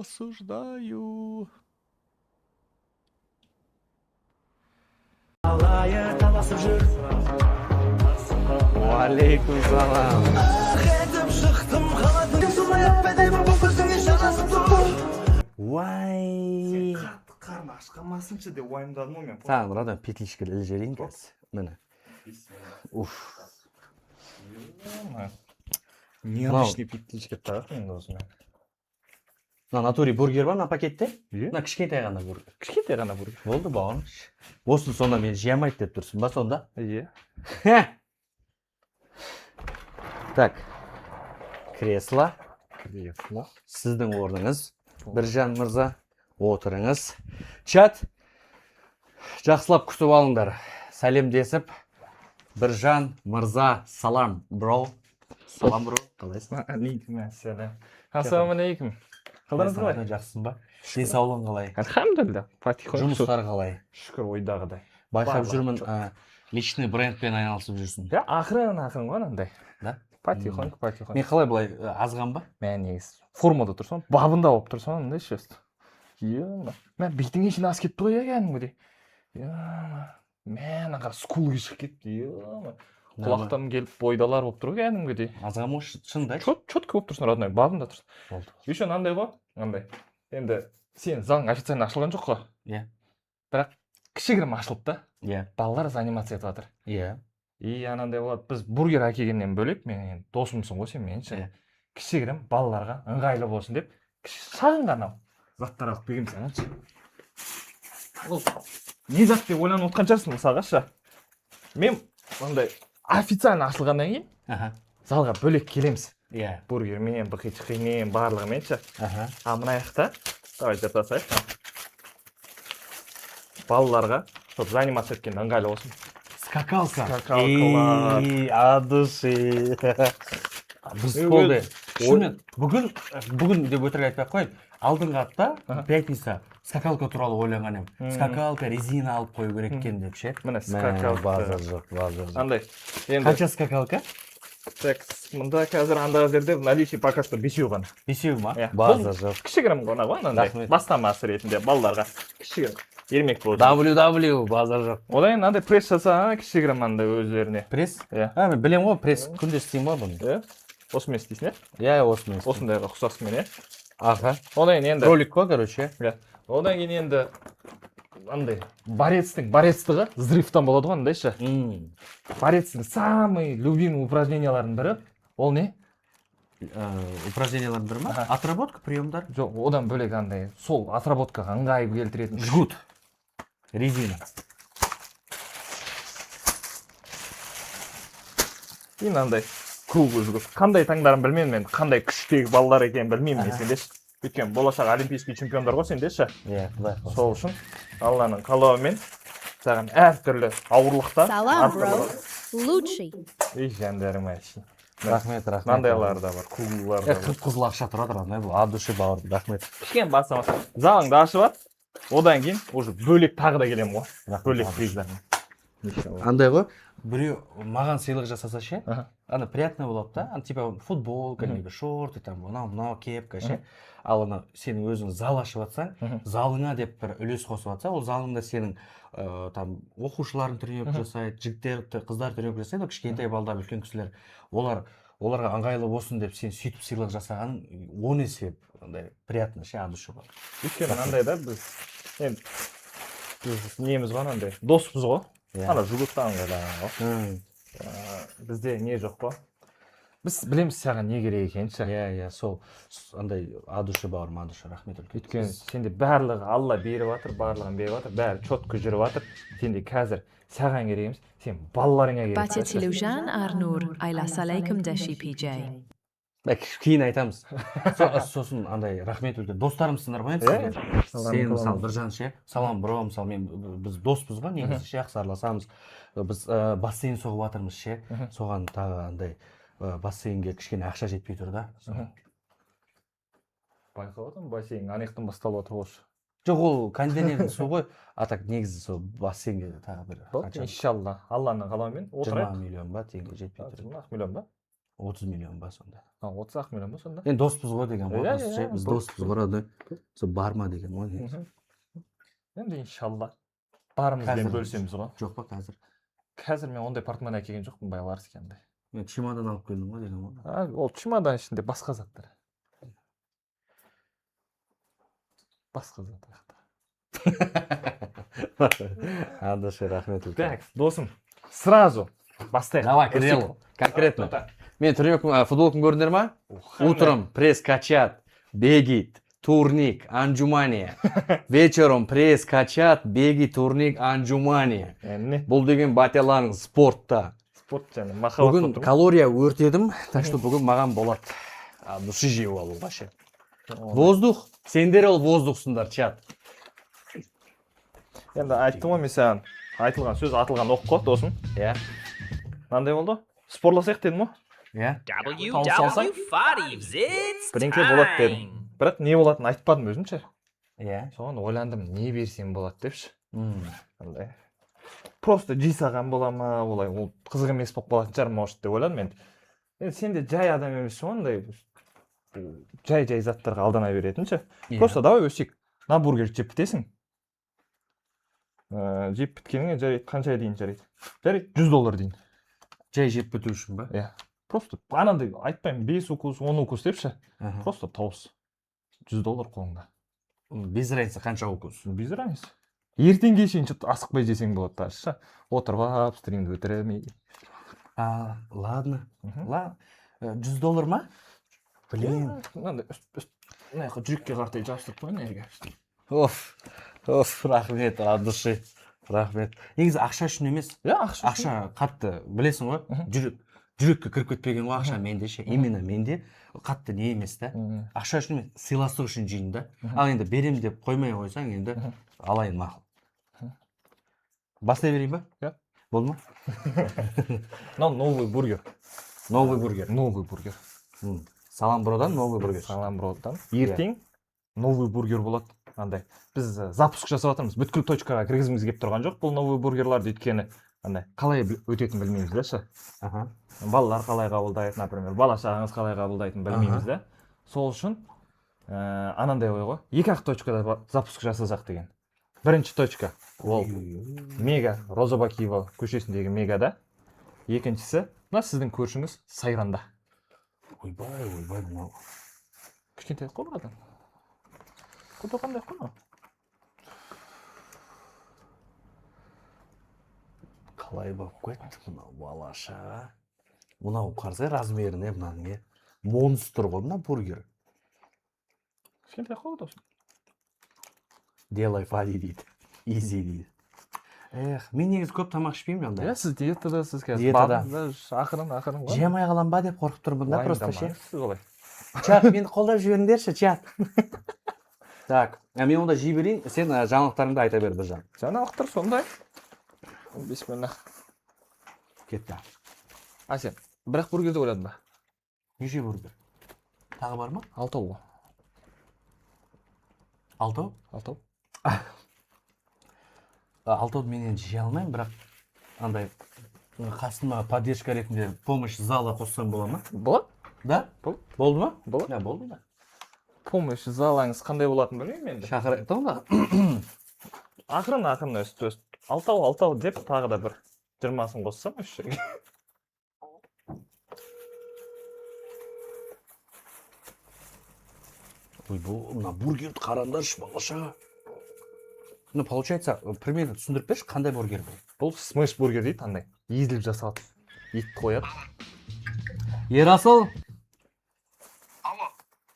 осуждаю. Алейкум салам. Уай. Қатты қарны ашқанмасыншы деп уайымдадым ғой мен. Саған бұрадан петличка іліп жіберейін қазір. Міне. Уф. Необычный петличка тағып мен осымен. Мына натуре бургер бар, мына пакетте. Иә. Мына кішкентай ғана бургер. Кішкентай ғана бургер. Болды бауырым. Осы сонда мен жей алмайды деп тұрсың ба сонда? Иә. Так. Кресло. Кресло. Сіздің орныңыз. Біржан мырза, отырыңыз. Чат. Жақсылап күтіп алыңдар. Сәлемдесіп. Біржан мырза, салам, бро. Салам, бро. Қалайсың? Алейкум ассалам. Ассалаумалейкум. Қалдарыңыз қалай? Жақсың ба? Денсаулығың қалай? Альхамдулилля. Потихоньку. Жұмыстар қалай? Шүкір ойдағыдай. Байқап Барлығы жүрмін, жоқ. личный брендпен айналысып жүрсің. Ja, ақырын ғой андай. Да? Потихоньку. Мен қалай былай азған ба? Мен негізі формада тұрсам, бабында болып тұрсам, андай шест. Мен бетіңе шейін аз кетті ғой кәдімгідей. Мен аға скулға шығып кетті. Құлақтан келіп бойдалар болып тұр ғой кәдімгідей. Азған ғой шынында? Четко болып тұрсың, родной, бабында тұрсың. Болды. Еще андай ғой, андай. Енді сен заң официально ашылған жоқ қой. Иә. Бірақ кішігірім ашылып та. Иә. Балалар занимация етіп жатыр. Иә. И анандай болады, біз бургер әкелгеннен бөлек, мен досымсың ғой сен меніңше. Кішігірім балаларға ыңғайлы болсын деп, шағын ғана заттар алып берген саған. Ол не зат деп ойланып отқан шығарсың мысалға ше. Мен андай официально ашылғаннан кейін залға бөлек келеміз. Иә. Бургермен, бықи-чықимен, барлығымен ше. А мына жақта, давай жасасайық. Балаларға чтоб заниматься еткен ыңғайлы болсын. Скакалка. Скакалкалар. От души. Біз болды. Шынымен, бүгін деп өтірік айтпай қойып, алдыңғы апта, пятница, скакалка туралы ойланған ем. Скакалка, резина алып қою керек екен деп ше. Міне скакалка. Базар жоқ, базар жоқ. Андай. Қанша скакалка? Так, мында қазір андай жерде наличие пока что бесеу ғана. Бесеу ма? Иә. Базар жоқ. Кішігірім ғана ғой, андай. Бастамасы ретінде балаларға кішігірім. Ермек болды. WW базар жоқ. Одан андай пресс жаса, кішігірім андай өздеріне. Пресс? Иә. Мен білем ғой, пресс күнде істеймін ғой бұны. Иә. Осымен істейсің, иә? Иә, осымен істеймін. Осындайға ұқсасымен, иә? Аха. Одан кейін енді Ролик қой, короче. Иә. Одан кейін енді андай борецтығы взрывтан болады ғой, андай ше. Борецтің самый любимый упражнениялардың бірі, ол не? Упражнениялардың бірі ма? Отработка, приемдар? Жоқ, одан бөлек андай, сол отработкаға ыңғай келтіретін. Жгут. Резина. Кейін андай круглый жгут. Қандай таңдарын білмеймін мен, қандай күштегі балалар екенін білмеймін мен сендеш. Өйткені болашақ олимпийский чемпиондар ғой сендеш. Иә, құдай қаласа. Сол үшін Алланың қалауымен саған әртүрлі ауырлықта. Салам, бро. Лучший. Ей, жандарым әшейін. Рахмет. Мындайлар да бар, круглылар да бар. Қып-қызыл ақша тұрады, андай бұл, от души бауырым, рахмет. Кішкене басамаса, залыңды ашып at, одан кейін уже бөлек тағы да келем ғой. Бөлек призда. Андай ғой, біреу маған сыйлық жасаса ше, ана приятно болады да, типа футболка, либо шорты, там, мынау кепка ше. Ал ана сенің өзің зал ашып атсаң, залыңа деп бір үлес қосып атса, ол залыңда сенің там оқушылардың тренировка жасайды, жігіттер, қыздар тренировка жасайды, кішкентай балдар, үлкен кісілер, оларға ыңғайлы болсын деп сен сөйтіп сыйлық жасағаның 10 есе андай приятно ше, от души бар. Өйткені андай да біз неміз ғой андай, доспыз ғой. Ана жігіттен ыңғайлаған ғой. Бізде не жоқ қой. Біз білеміз саған не керек екенін ше. Иә, сол андай от души бауырым, от души, рахмет үлкен. Өйткені сенде барлығы Алла беріп жатыр, барлығын беріп жатыр, бәрі четко жүріп жатыр. Сенде қазір саған керек емес, сен балаларыңа керек. Батя Тилужан Арнур, Айлас алейкум даши PJ. Кейін айтамыз. Сосын андай рахмет үлкен. Достарымсыңдар ғой енді сіздер. Сен мысалы Біржан ше, салам бро, мысалы біз доспыз ғой, негізі ше, жақсы араласамыз. Біз бассейн соғып жатырмыз ше. Соған тағы андай бассейнге кішкене ақша жетпей тұр да. Байқап отырмын, бассейн анаяқтан басталып отыр ғой. Жоқ, ол конденердің су ғой, а так негізі сол бассейнге тағы бір иншалла, Алланың қалауымен отырайық. 20 миллион ба теңге жетпей тұр. 20 миллион ба? 30 миллион ба сонда. 30 миллион ба сонда? Енді доспыз ғой деген ғой. Иә, Біз иә, біз дос. доспыз ғой, да. Сол барма деген ғой. Енді иншалла барымызбен Қазір бөлісеміз ғой. жоқ па қазір? Қазір мен ондай портмоне әкелген жоқпын, баяғылар ескенде. Мен чемодан алып келдім ғой деген ғой. Ол чемодан ішінде басқа заттар. Басқа заттар. Андаше, рахмет үлкен. Так, досым, сразу бастайық. Давай, к делу. Конкретно. Мен футболканы көрдіңдер ма? Утром пресс качат, бегит, турник, анжумания. Вечером пресс качат, бегит, турник, анжумания. Не? Бұл деген бателарың спортта. Спорт және махаббат. Бүгін калория өртедім, так что бүгін маған болады. Души жеу алу вообще. Воздух, сендер ол воздухсыңдар, чат. Енді айттым ғой мен саған, айтылған сөз атылған оқ қой, досым. Иә. Мынандай болды? Спорласайық дедім ғой? Иә. WW5, it's Біріңке болады дедім. time. Бірақ не болатынын айтпадым өзімше. Иә. Соған ойландым, не берсем болады депші. Андай. Просто жей саған бола ма, олай ол қызық емес болып қалатын шығар, может деп ойладым мен. Енді сен де жай адам емессің ғой, андай жай заттарға алдана беретін ше. Просто давай өсек. Бургер жеп бітесің. Жеп біткеніңе жарайды, қанша дейін жарайды? Жарайды, $100 дейін. Жай жеп біту үшін ба? Иә. Просто анандай айтпаймын, 5 укус, 10 укус депші. Просто тауыс. $100 қолыңда. Без разницы қанша укус. Без разницы. Ертеңге шейін асықпай жесең болады тағы. Отырып алып, стримді бітірмей. Ладно. $100 ма? Блин. Мынандай жүрекке қартай жабыстырып қойын ерге. Рахмет, от души. Рахмет. Негізі ақша үшін емес. Ақша қатты, білесің ғой? Жүрекке кіріп кетпеген ғой ақша менде ше. Именно менде қатты не емес та. Ақша үшін емес, сыйластық үшін жейін да. Ал енді берем деп қоймай қойсаң, енді алайын мақұл. Бастай берейін ба? Иә. Болды ма? Новый бургер. Новый бургер. Новый бургер. Салам бродан новый бургер. Салам бродан. Ертең новый бургер болады. Андай. Біз запуск жасап жатырмыз. Бүткіл точкаға кіргізіміз келіп тұрған жоқ бұл новый бургерларды, өйткені андай қалай өтетінін білмейміз да ше. Балалар қалай қабылдайды, например, бала шағаңыз қалай қабылдайтынын білмейміз да. Сол үшін анандай ой ғой. 2-ақ точкада запуск жасасақ деген. Бірінші точка ол Мега Роза-Бакиева көшесіндегі Мегада. Екіншісі мына сіздің көршіңіз Сайранда. Ойбай, мынау. Кішкентай қой братан. Құты қандай қой? Қалай болып кетті мынау балаша. Мынау қарсай размеріне мынаның. Монстр ғой мына бургер. Кішкентай қой досым. Делай фади дейді. Изи дейді. Мен негізі көп тамақ ішпеймін онда. Иә, сіз диетадасыз қазір. Диетада. Ақырын. Жемай қалам ба деп қорқып тұрмын да просто ше. Сіз олай. Чат, мені қолдап жіберіңдерші, чат. Так, мен онда жей берейін, сен жаңалықтарыңды айта бер Біржан. Жаңалықтар сондай. Бисмилlah. Кетті. Сен бірақ бургерді ойладың ба? Неше бургер? Тағы бар ма? 6 ғой. 6? 6. 6-ды мен енді жей алмаймын, бірақ андай қасыма поддержка ретінде помощь зала қоссам бола ма? Болады? Да? Болды ма? Болады. Да, болды да. Помощь залаңыз қандай болатынын білмеймін енді. Шақырайын да. Ақырын өст. 6 деп тағы да бір 20-сын қоссам осы жерге. Ой, мына бургерді қараңдаршы балаша. Ну, получается, примерно түсіндіріп берші, қандай бургер бұл? Бұл смеш бургер дейді, андай. Езіліп жасалады. Ет қояды. Ерасыл?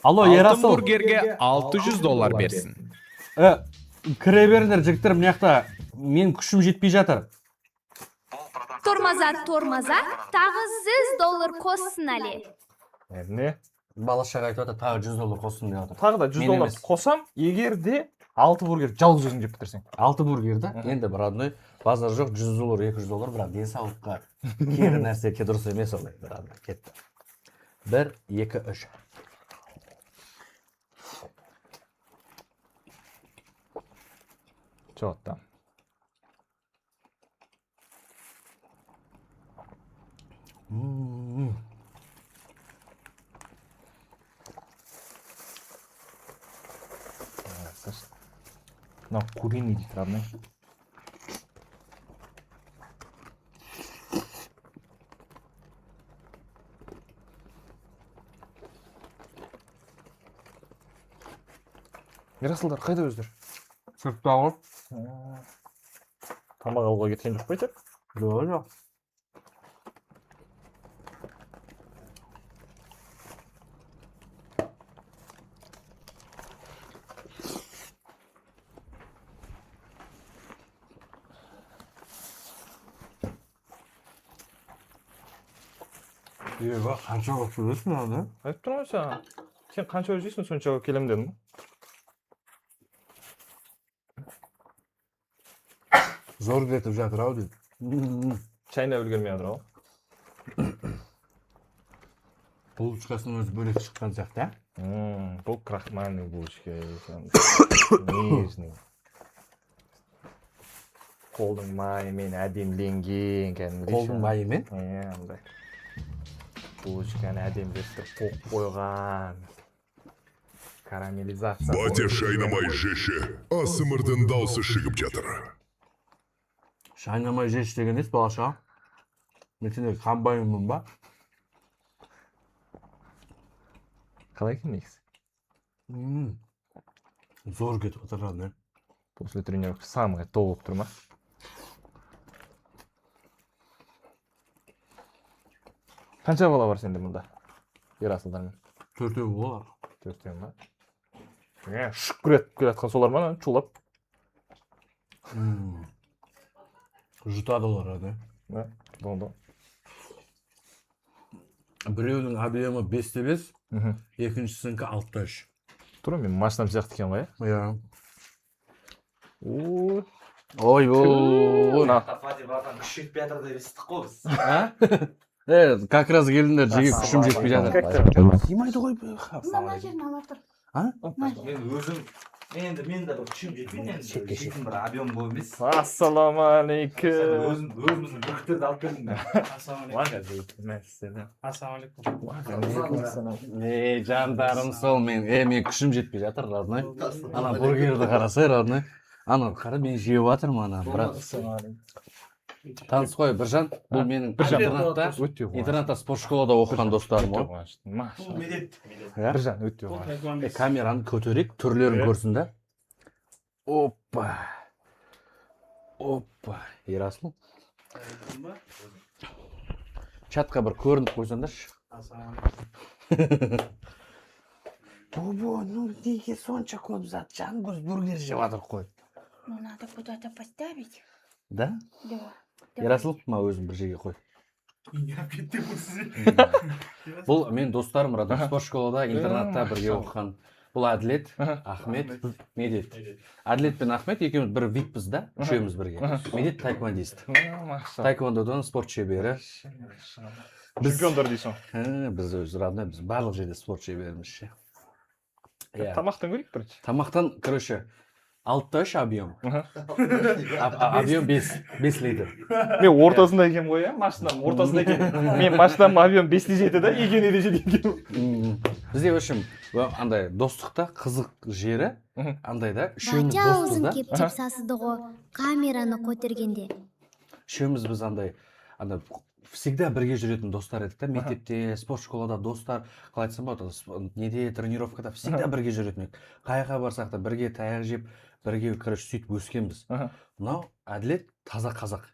Алло, Ерасыл. Алтын бургерге $600 берсін. Кіре беріңдер, жігіттер, мына жақта мен күшім жетпей жатыр. Тормоза, тағы $100 қоссын әле. Не? Балашаға айтып жатыр, тағы $100 қоссын деп жатыр. Тағы да $100 қосам, егер де 6 бургер жалғыз өзің жеп бітірсең. 6 бургерді, енді бір одной базар жоқ, $100, $200, бірақ денсаулыққа кері нәрсе дұрыс емес олай. Бір одной кетті. 1, 2, 3. Çoğuttan. Мына куриный дейді родной. Мирасылдар қайда өздер? Сырттағы. Тамақ алуға кеткен жоқ па айтар? Жоқ. Қанша уақыт жүресің аны? Айтып тұрмын ғой саған. Сен қанша жейсің, сонша келем дедің. Зор кетіп жатыр ау дейді. Чайнап үлгермей жатыр ғой. Булочкасының өзі бөлек шыққан сияқты, а? Бұл крахмальный булочка. Нежный. Қолдың майымен әдемленген кәдімгідей. Қолдың майымен? Андай. Булочканы әдемдестіріп қоқып қойған. Карамелизация. Батя шайнамай жеші, асымырдың даусы шығып жатыр. Шайнамай жеш деген несі балаша? Мен сендегі комбайнмын ба? Қалай екен негізі? Зор кетіп отырған, не? После тренировки самый толып тұр ма? Қанша бала бар сенде мұнда? Ерасылдармен. 4-еу болар. 4-еу ма? Шүкір етіп келатқан солар ма? Чулап. Жұтады олар, не? Болды. Біреудің объемы 5-5, екіншісінікі 6-3. Тұр, мен машинам сияқты екен ғой, Иә. Ой-ой. Фади батан күш жетпей жатыр деп естідік қой біз. Как раз келдіңдер, жеге күшім жетпей жатыр. Тимайды ғой. Мына жерін ала тұр. Мен де бір күшім жетпейді, енді жейтін бір объем болып емес. Ассаламалейкум. Өзіміздің бүркіттерді алып келдің бе? Ассаламалейкум. Жандарым сол мен. Мен күшім жетпей жатыр, родной. Ана бургерді қарасай, родной. Ана қара мен жеп жатырмын, ана, брат. Таныс қой, Біржан. Бұл менің интернатта спорт школада оқыған достарым ғой. Біржан, өте оңай. Камераны көтерейік, түрлерін көрсін да. Опа. Ерасыл. Чатқа бір көрініп қойсаңдаршы. Бобо, ну неге сонша көп зат, жан біз бургер жеп жатыр қой. Ну, надо куда-то поставить. Да? Да. Ерасыл, ма өзім бір жерге қой. Бұл мен достарым, родной спорт школада, интернатта бірге оқыған. Бұл Әділет, Ахмет, Медет. Әділет пен Ахмет екеуміз бір виппіз да, үшеуміз бірге. Медет таеквондист. Таеквондодан спорт шебері. Чемпиондар дейсің. Біз өзі родной, біз барлық жерде спорт шеберіміз ше. Тамақтан көрейік бірінші. Тамақтан, короче, 6-3 объем. Объем 5 литр. Мен ортасында екен ғой, машинам ортасында екен. Мен машинам объем 5 жеті да, екеуіне де жеткен. Бізде, в общем, андай достықта қызық жері, андай да, үшеуміз достыз да. кептеп сасыды ғой, камераны көтергенде. Үшеуміз біз андай, всегда бірге жүретін достар едік та, мектепте, спорт школада достар, қалай айтсам болады, неде, тренировкада всегда бірге жүретін едік. Қайға барсақ та бірге таяқ жеп, бірге, короче, сөйтіп өскенбіз. Мынау Әділет таза қазақ.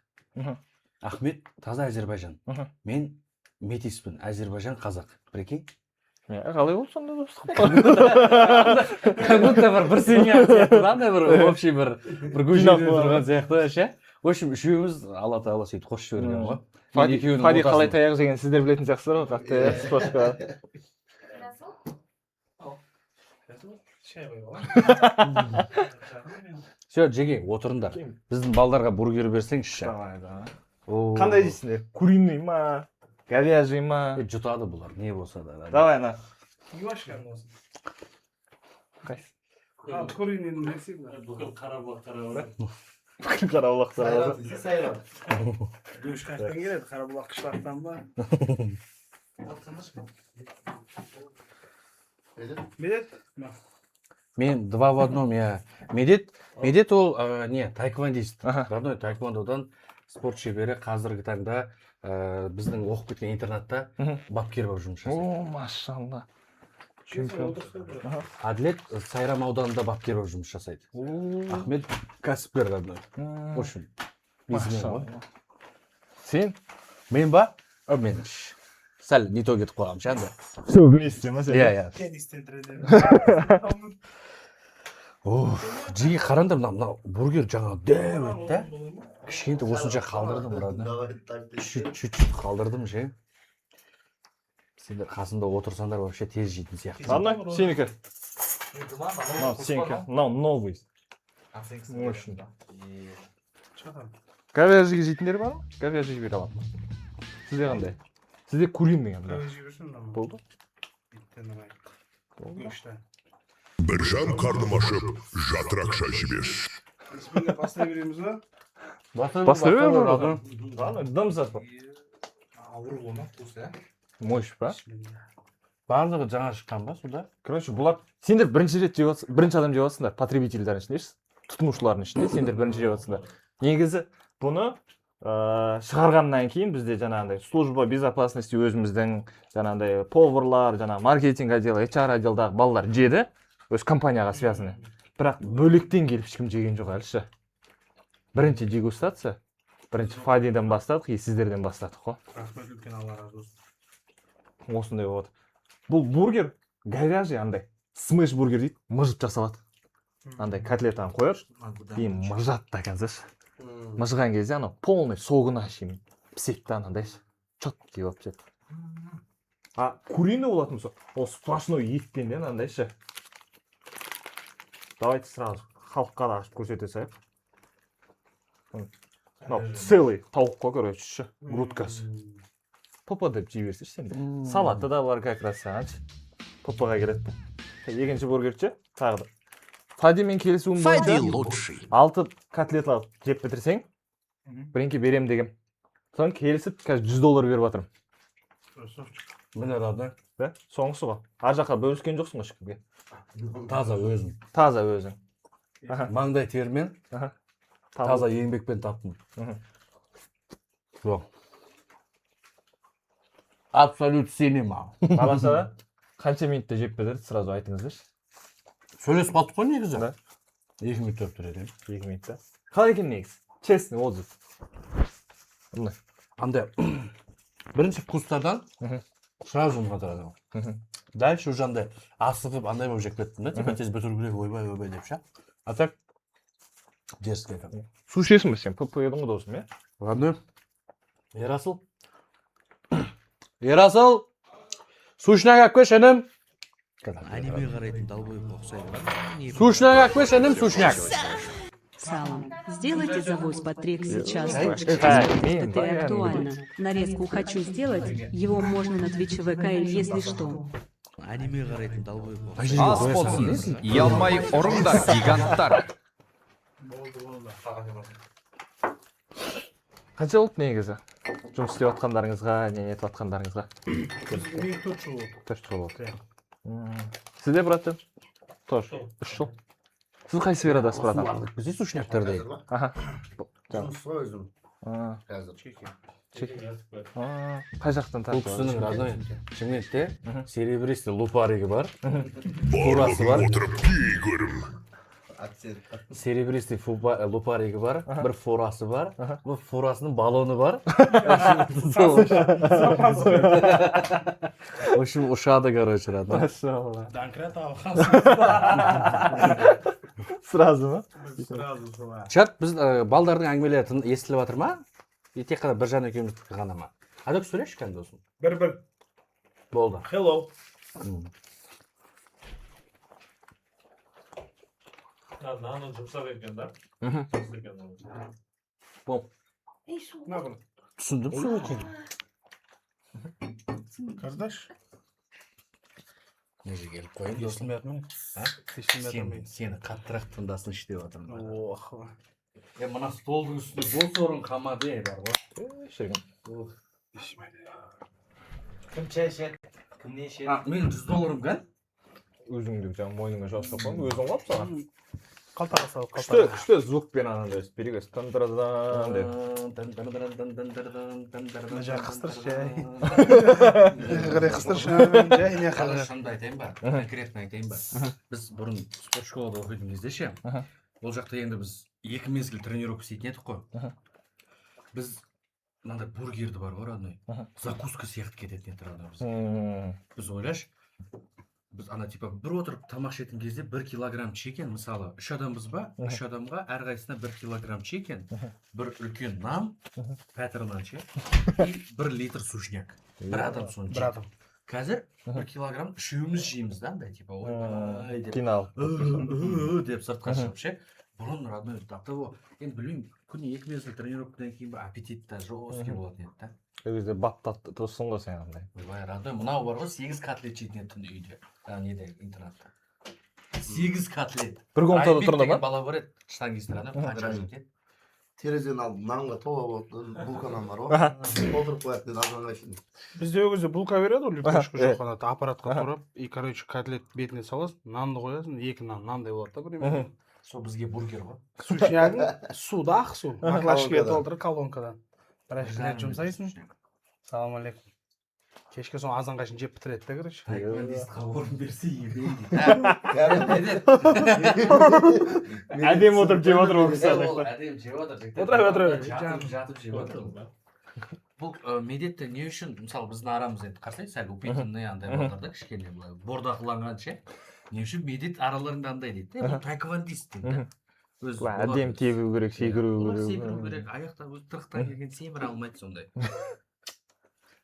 Ахмет таза Әзербайжан. Мен метиспін, Әзербайжан қазақ. Прикинь? Қалай болды сонда достық? Как будто бір семья сияқты, андай бір общий бір көшеде тұрған сияқты, ше? В общем, үшеуміз Алла Тағала сөйтіп қосып жіберген ғой. Фади қалай таяқ жеген сіздер білетін сияқтысыздар ғой, қатты спортшыға. Все, жеге, отырыңдар. Біздің балдарға бургер берсеңізші. Қандай жейсіңдер? Куриный ма? Говяжий ма? Жұтады бұлар, не болса да. Давай, на. Қайсы? Куринин несі бар? Бүкіл Қарабұлақ. Қарабұлақ. Дөшкақтан келеді, Қарабұлақ қышлақтан ба? Медет? Мен два в одном, я. Медет ол не, таэквондист. Родной таэквондодан спорт шебері қазіргі таңда біздің оқып кеткен интернатта бапкер болып жұмыс жасайды. О, машалла. Чемпион. Әділет Сайрам ауданында бапкер болып жұмыс жасайды. Ахмет кәсіпкер родной. В общем, бизнесмен ғой. Сен? Мен ба? Мен сәл не то кетіп қалғам ше. Все вместе ма сен? Иә. Теннистен тренер. Жиі қараңдар, мына бургер жаңа дәу етті. Кішкенті осынша қалдырдым родной. Чуть-чуть қалдырдым ше. Сендер қасымда отырсаңдар вообще тез жейтін сияқты. Ладно, сенікі. Сенікі. Мынау новый. Очень. Говяжий жейтіндер бар ма? Говяжий бере аламын. Сізде қандай? Сізде куриный қандай? Болды? Біржан қарным ашып, жатырақ шай ішіп. Бисмилля, бастай береміз ба? Бастай береміз. Ладно, дым зат бар. Ауыр болма, туса. Мощь ба? Барлығы жаңа шыққан ба суда? Короче, бұлар сендер бірінші адам жеп жатсыңдар, потребительдердің ішінде, тұтынушылардың ішінде сендер бірінші жеп жатсыңдар. Негізі бұны шығарғаннан кейін бізде жаңағындай служба безопасности өзіміздің жаңағындай поварлар, жаңағы маркетинг отделы, HR отделдағы балалар жеді, өз компанияға связаны. Бірақ бөлектен келіп ешкім жеген жоқ әлі ше. Бірінші дегустация, бірінші Фадиден бастадық, сіздерден бастадық қой. Рахмет үлкен, Алла разы болсын. Осындай болады. Бұл бургер говяжий андай смеш бургер дейді, мыжып жасалады. Андай котлетаны қояр, кейін мыжады да қазір. Мыжған кезде анау полный согына шейін піседі да анандай четкий болып піседі. А куриный болатын болса, ол сплошной еттен де андай ше. Давайте сразу халыққа да ашып көрсете салайық. Мынау целый тауыққа короче ше, грудкасы. Попа деп жей берсеш сенде. Салаты да бар как раз сағаншы. Попаға келеді. Екінші бургерче тағы да. Фадимен келісуім бойынша 6 котлет алып жеп бітірсең, бірінке берем дегем. Соң келісіп, қазір $100 беріп жатырмын. Міне родной. Соңғысы ғой. Ар жаққа бөліскен жоқсың ғой ешкімге. Таза өзің. Таза өзің. Маңдай термен, таза еңбекпен таптым. Жоқ. Абсолют сенема. Қаласа да, қанша минутта жеп бітірді, сразу айтыңыздаршы. Сөйлесіп қалдық қой негізі. Да. 2 минут өтіп тұрады. 2 минутта. Қалай екен негізі? Честный отзыв. Андай бірінші вкустардан сразу ұнатады. Дальше уже андай асығып андай болып жеп кеттім да, типа тез бітіру керек, ойбай деп ше. А так дерзкий екен. Су ішесің бе сен? Пып едің ғой досым, иә? Ладно. Ерасыл, сушняк алып кел, шенім. Аниме қарайтын долбойға ұқсайды. Сушняк алып кел, шенім, сушняк. Салом. Сделайте завоз под трек сейчас. Это Это актуально. Нарезку хочу сделать. Его можно на Twitch ВК, если что. Аниме қарайтын долбойға Ас болсын. Ұялмай ұрыңдар, гиганттар. Қанша болды негізі? Жұмыс істеп атқандарыңызға, не етіп атқандарыңызға? 4 жыл болды. 4 жыл болды. Сізде, браттан? Тоже 3 жыл. Сіз қай сферадасыз, браттан? Бізде сушняктар дейді. Жұмысқа өзім. Чеки. Қай жақтан Бұл тартып? кісінің родной Шымкентте серебристый лупарыгы бар. Барлығы бар. отырып кей көрім. Серебристый лупарыгы бар, бір форасы бар. Бұл форасының баллоны бар. В общем, ушады, короче, родной. Машалла. Данкрат Сразу ма? Сразу. Чат, біз балдардың әңгімелері естіліп жатыр ма? Тек қана Біржан екеуміз ғана ма? Адак сөйлеші кән досым. Бір. Болды. Hello. Наны жұмсап екен да? Бол. Ne yapalım? Түсіндім сөйлекен. Kardeş. Неге келіп қойын? Естілмеятмын. Сені қаттырақ тыңдасын іштеп жатырмын. Ох. Мына столдың үстінде бос орын қалмады бар ғой. Шегін. Кім чай ішеді? Кім не ішеді? Менің $100 кән? өзіңді жаңағы мойныңа жауып қойып өзің қойып саған. Қалтаға салып, Күшті звукпен анандай берегес тандырдан деп. Жай қыстыршы, жай. Қарай қыстыршы, жай не қарай. Шынымды айтайын ба? Конкретно айтайын ба? Біз бұрын спорт школада оқитын кезде ше, ол жақта енді біз 2 мезгіл тренировка істейтін едік қой. Біз мынандай бургерді бар ғой, родной. Закуска сияқты кететін еді, родной. Біз ойлаш, біз ана типа бір отырып тамақ ішетін кезде 1 килограмм чекен, мысалы 3 адамбыз ба, 3 адамға әрқайсысына 1 килограмм чекен, бір үлкен нан, пәтір нан ше, и 1 литр сушняк. Бір адам соны Бір адам. Қазір 1 килограмм үшеуміз жейміз да, андай типа ойбай деп Кинал. деп сыртқа шығып ше. Бұрын родной того, енді білмеймін, күніне 2 мезгіл тренировкадан кейін ба аппетитті жесткий болатын еді да. Ол кезде баптап тұрсың ғой сен андай. Ойбай, родной, мынау бар ғой 8 котлет жейтін еді түнде үйде. Неде, интернатта. 8 котлет. Бір комнатада тұрды ма? Бала бар еді, штангист родной, қанша жетеді. Терезені алып нанға тола болды, булканан бар ғой. Толтырып қояды деді азанға ішін. Бізде ол кезде булка береді ғой, лепешка жоқ қанат, аппаратқа тұрып, и короче котлет бетіне саласың, нанды қоясың, 2 нан, нандай болады да бір. Сол бізге бургер ғой. Сушнягың суда ақ су, баклашкаға толтырып колонкадан. Біраз рет жұмсайсың. Салам алейкум. Кешке соң азанға шейін жеп бітіреді да, короче. Тайквандистқа орын берсе ебейді. Әдем отырып жеп отыр ол кісі. Әдем жеп отыр. Жатып жеп отыр. Бұл медетте не үшін, мысалы біздің арамыз енді қарсай, сәл упитанный андай болар да, кішкене былай бордақыланған ше. Не үшін медет араларында андай дейді. Бұл тайквандист дейді. Әдем тебу керек, секіру керек. Секіру керек, аяқтан өз тырықтан келген семір алмайды сондай.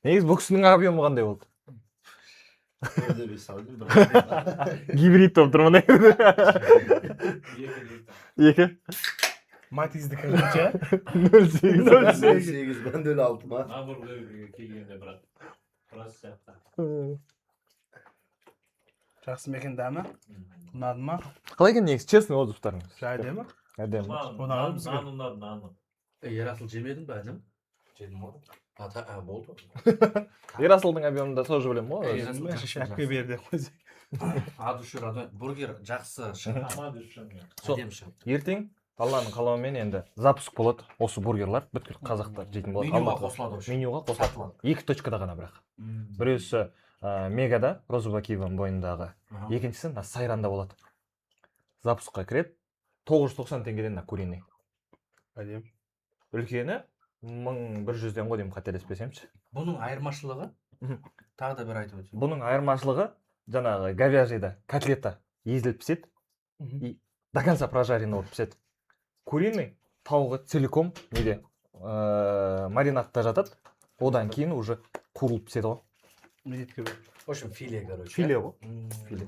Негіз бұл кісінің объемы қандай болды? Өйде бес салдым. Гибрид топ тұрмын еді. 2? Матизді кәлінше. 0,8. 0,8 ben de öyle aldım ha. Жақсы ма екен дәмі? Ұнады ма? Қалай екен негізі, честный отзывтарыңыз? Жай әдемі? Әдем. Ұнады бізге? Ерасыл жемедің ба әдем? Жедім ғой. Болды. Ерасылдың объемында тоже білем ғой. Шәкке берді. Адушыр, бургер жақсы шығады. Әдем шығады. Ертең Алланың қалауымен енді запуск болады. Осы бургерлар бүткіл қазақтар жейтін болады. Менюға қосылады. Менюға қосылады. 2 точкада ғана бірақ. Біреусі Мегада, Розыбакиеваның бойындағы. Екіншісі Сайранда болады. Запускқа кіреді. 990 теңгеден куриный. Әдем. Үлкені 1100-ден ғой деймін, қателеспесемші. Бұның айырмашылығы тағы да бір айтып өтейін. Бұның айырмашылығы жаңағы говяжьйда котлета езіліп піседі и до конца прожарено болып піседі. Куриный тауығы целиком неде маринадта жатады, одан кейін уже қуырылып піседі ғой. Медетке бер. В общем, филе, короче. Филе ғой. Филе.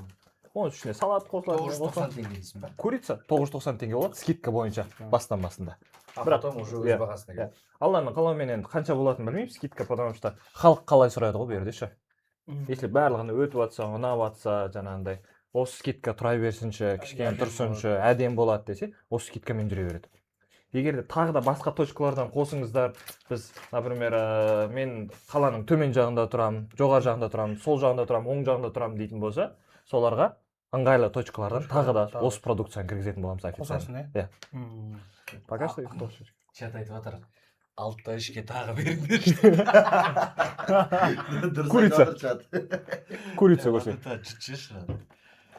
Оның ішіне салат қосылады. 990 теңге дейсің ба? Курица 990 теңге болады, скидка бойынша бастан басында. А потом уже өз бағасына келеді. Алланың қалауымен енді қанша болатынын білмеймін, скидка, потому что халық қалай сұрайды ғой берді ше. Если барлығын өтіп жатса, ұнап жатса, жаңағындай, осы скидка тұра берсінші, кішкене тұрсыншы, әдем болады десе, осы скидкамен жүре береді. Егер де тағы да басқа точкалардан қосыңыздар, біз, например, мен қаланың төмен жағында тұрамын, жоғары жағында тұрамын, сол жағында тұрамын, оң жағында тұрамын дейтін болса, соларға ыңғайлы точкалардан тағы да осы продукцияны кіргізетін боламыз официально. Қосасын, иә? Пока что Чат айтып жатыр. Алтта ішке тағы беріңдер. Курица көрсек.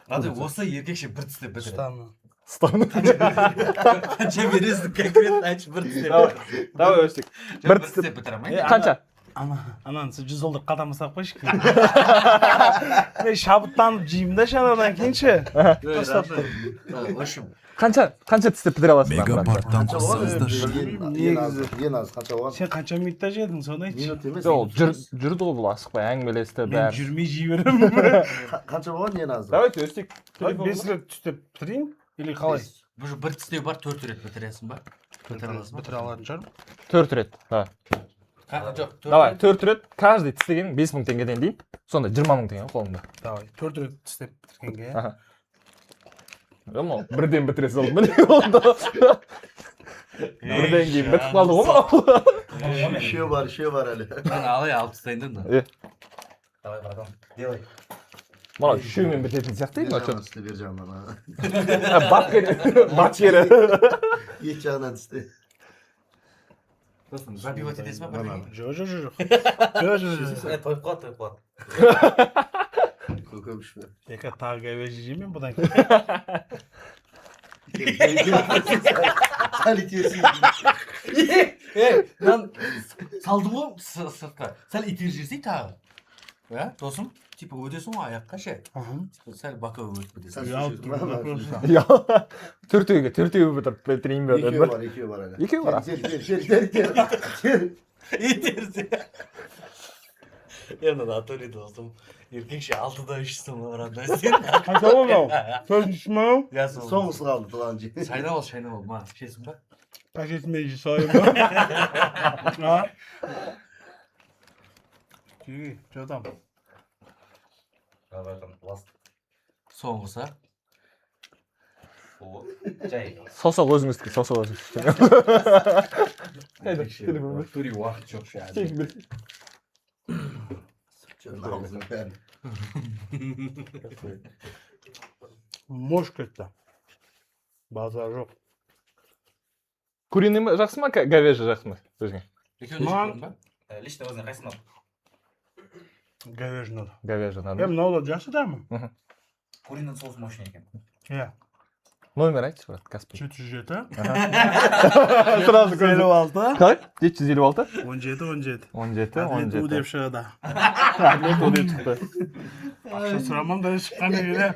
Осы еркекше бір тістеп бітіреді. Стану. Қанша бересің конкретно айтшы бір тістеп. Давай өстік. Бір тістеп бітіремін. Қанша? Анан сіз 100 доллар қадам сап қойшы. Мен шабыттанып жеймін да шанадан кейінше. В общем, Қанша тістеп бітіре аласың? Мегапарктан қоссаңыздаршы. Ең аз қанша болады? Сен қанша минутта жедің, соны айтшы. Минут емес. Ол жүрді ғой бұл асықпай әңгімелесті Мен бәрі. жүрмей жей беремін. Қанша болады ең аз? Давайте өстік. 5 рет түстеп бітірейін? Или қалай? бұл бір тістеу бар, 4 рет бітіресің ба? Бітіре аласың ба? Бітіре алатын шығармын. 4 рет. Жоқ, Давай, 4 рет. Каждый тістеген 5000 теңгеден дейін. Сонда 20000 теңге қолыңда. Давай, 4 рет тістеп бітіргенге. Ama birden bitire saldım ben. Birden кейін бітіп қалды ғой. Şey var hele. Ben alay 6 tane da. Е. Давай, братан, делай. Мына үшеумен бітетін сияқты Бер ма жағынан істе, бер жағынан. бат кері Ет жағынан істе. Достым, запивать етесіз ба бірдеңе? Жоқ. Тойып қалады. Көкөм ішпе. Екі тағы говяжий жеймін бұдан Сәл итерсің. Мен салдым ғой сыртқа. Сәл итер жерсей тағы. Досым, типа өтесің ғой аяққа ше. Сәл бака өтіп кетесің. төртеуі бітірейін бе? Екеуі бар әлі. Екеуі бар. Тер. Итерсе. Енді натуре досым. Еркекше 6-да 3-сің оранда сен. Қайта болмау? Сөзін түсінмау? Соңғысы қалды тұлан же. Шайнап ал, ма, ішесің ба? Пакетіме жасайын ба? Күйге, жотам. Соңғысы. Саусақ өзіңіздікі, саусақ өзіңіздікі. Тури уақыт жоқ ше. Ağzını ben. Мош кетті. Базар жоқ. Куриный жақсы ма, говяжий жақсы ма өзіңе? Лично өзіне қайсыны ал? Говяжий надо. Говяжий надо. Мынаулар жақсы да ма? Куриный соус мощный екен. Иә. Номер айтшы, брат, Каспий. 707. Сразу 756. Қалай? 756? 17. Әділет 17. у деп шығады. Әділет у деп шықты. Ақша сұрамам да шыққан егеле.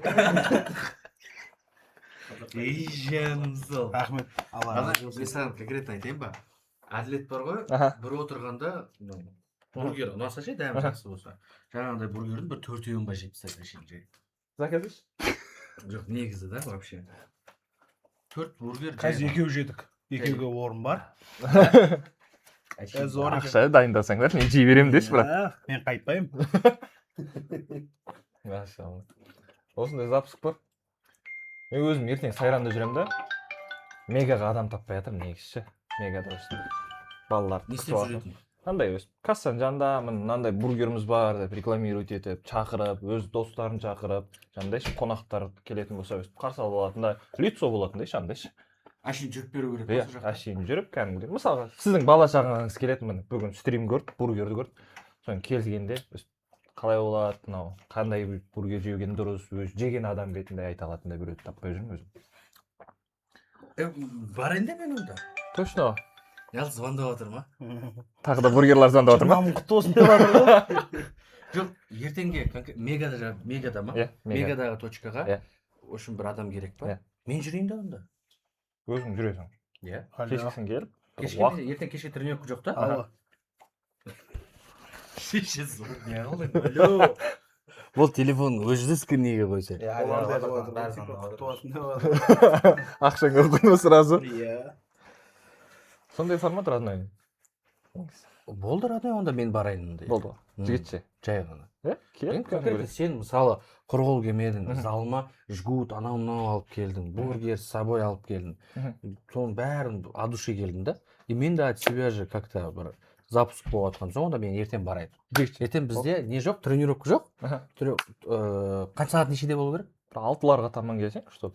Ей жанымсыл. Рахмет. Мен саған конкретно айтайын ба? Әділет бар ғой, бір отырғанда бургер ұнаса ше, дәмі жақсы болса. Жаңағындай бургердің бір 4-еуін ба жеп тастайды ішінде. Заказыш? Жоқ, негізі да, вообще. 4 бургер Қазір екеу жедік. Екеуге орын бар. Ақша дайындасаңдар, мен жей беремін деші, брат. Мен қайтпаймын. Машалла. Осындай запуск бар. Мен өзім ертең сайранда жүрем да. Мегаға адам таппай жатырмын негізі. Мегада осындай. Балалар. Не істеп жүретін? Қандай өз кассаның жанында мынандай бургеріміз бар деп рекламировать етіп, шақырып, өз достарын шақырып, жаңағыдай қонақтар келетін болса өстіп қарсы алып алатындай, лицо болатындай шаңдайшы. Әшейін жүріп беру керек болса жақта. Әшейін жүріп, кәдімгідей. Мысалға, сіздің бала шағаңыз келетін міне бүгін стрим көріп, бургерді көріп, соны келгенде қалай болады, мынау қандай бургер жеуген дұрыс, өз жеген адам ретінде айта алатындай біреуді таппай жүрмін өзім. Бар енді мен онда. Точно. Ялы звондап жатыр ма? Тағы да бургерлар звондап жатыр ма? Жаман құтты болсын деп жатыр ғой. Жоқ, ертеңге мегада ма? Мегадағы точкаға үшін бір адам керек па? Мен жүрейін да онда. Өзің жүресің. Иә. Кешкісін келіп. Ертең кешке тренировка жоқ та? Шешесі не қылдың? Бұл телефон өзі скринеге қойса. Ақшаң ұрдың сразу. Сондай формат родной. Болды родной, онда мен барайын. Болды. Жігітше. Жай ғана. Конкретно сен мысалы құрғыл келмедің, залыма жгут, анау алып келдің, бургер с собой алып келдің. Соның бәрін от души келдің да. И мен де от себя же как-то бір запуск болып жатқан соң, онда мен ертең барайын. Ертең бізде не жоқ, тренировка жоқ. Қанша сағат нешеде болу керек? 6-ларға таман келсең, чтобы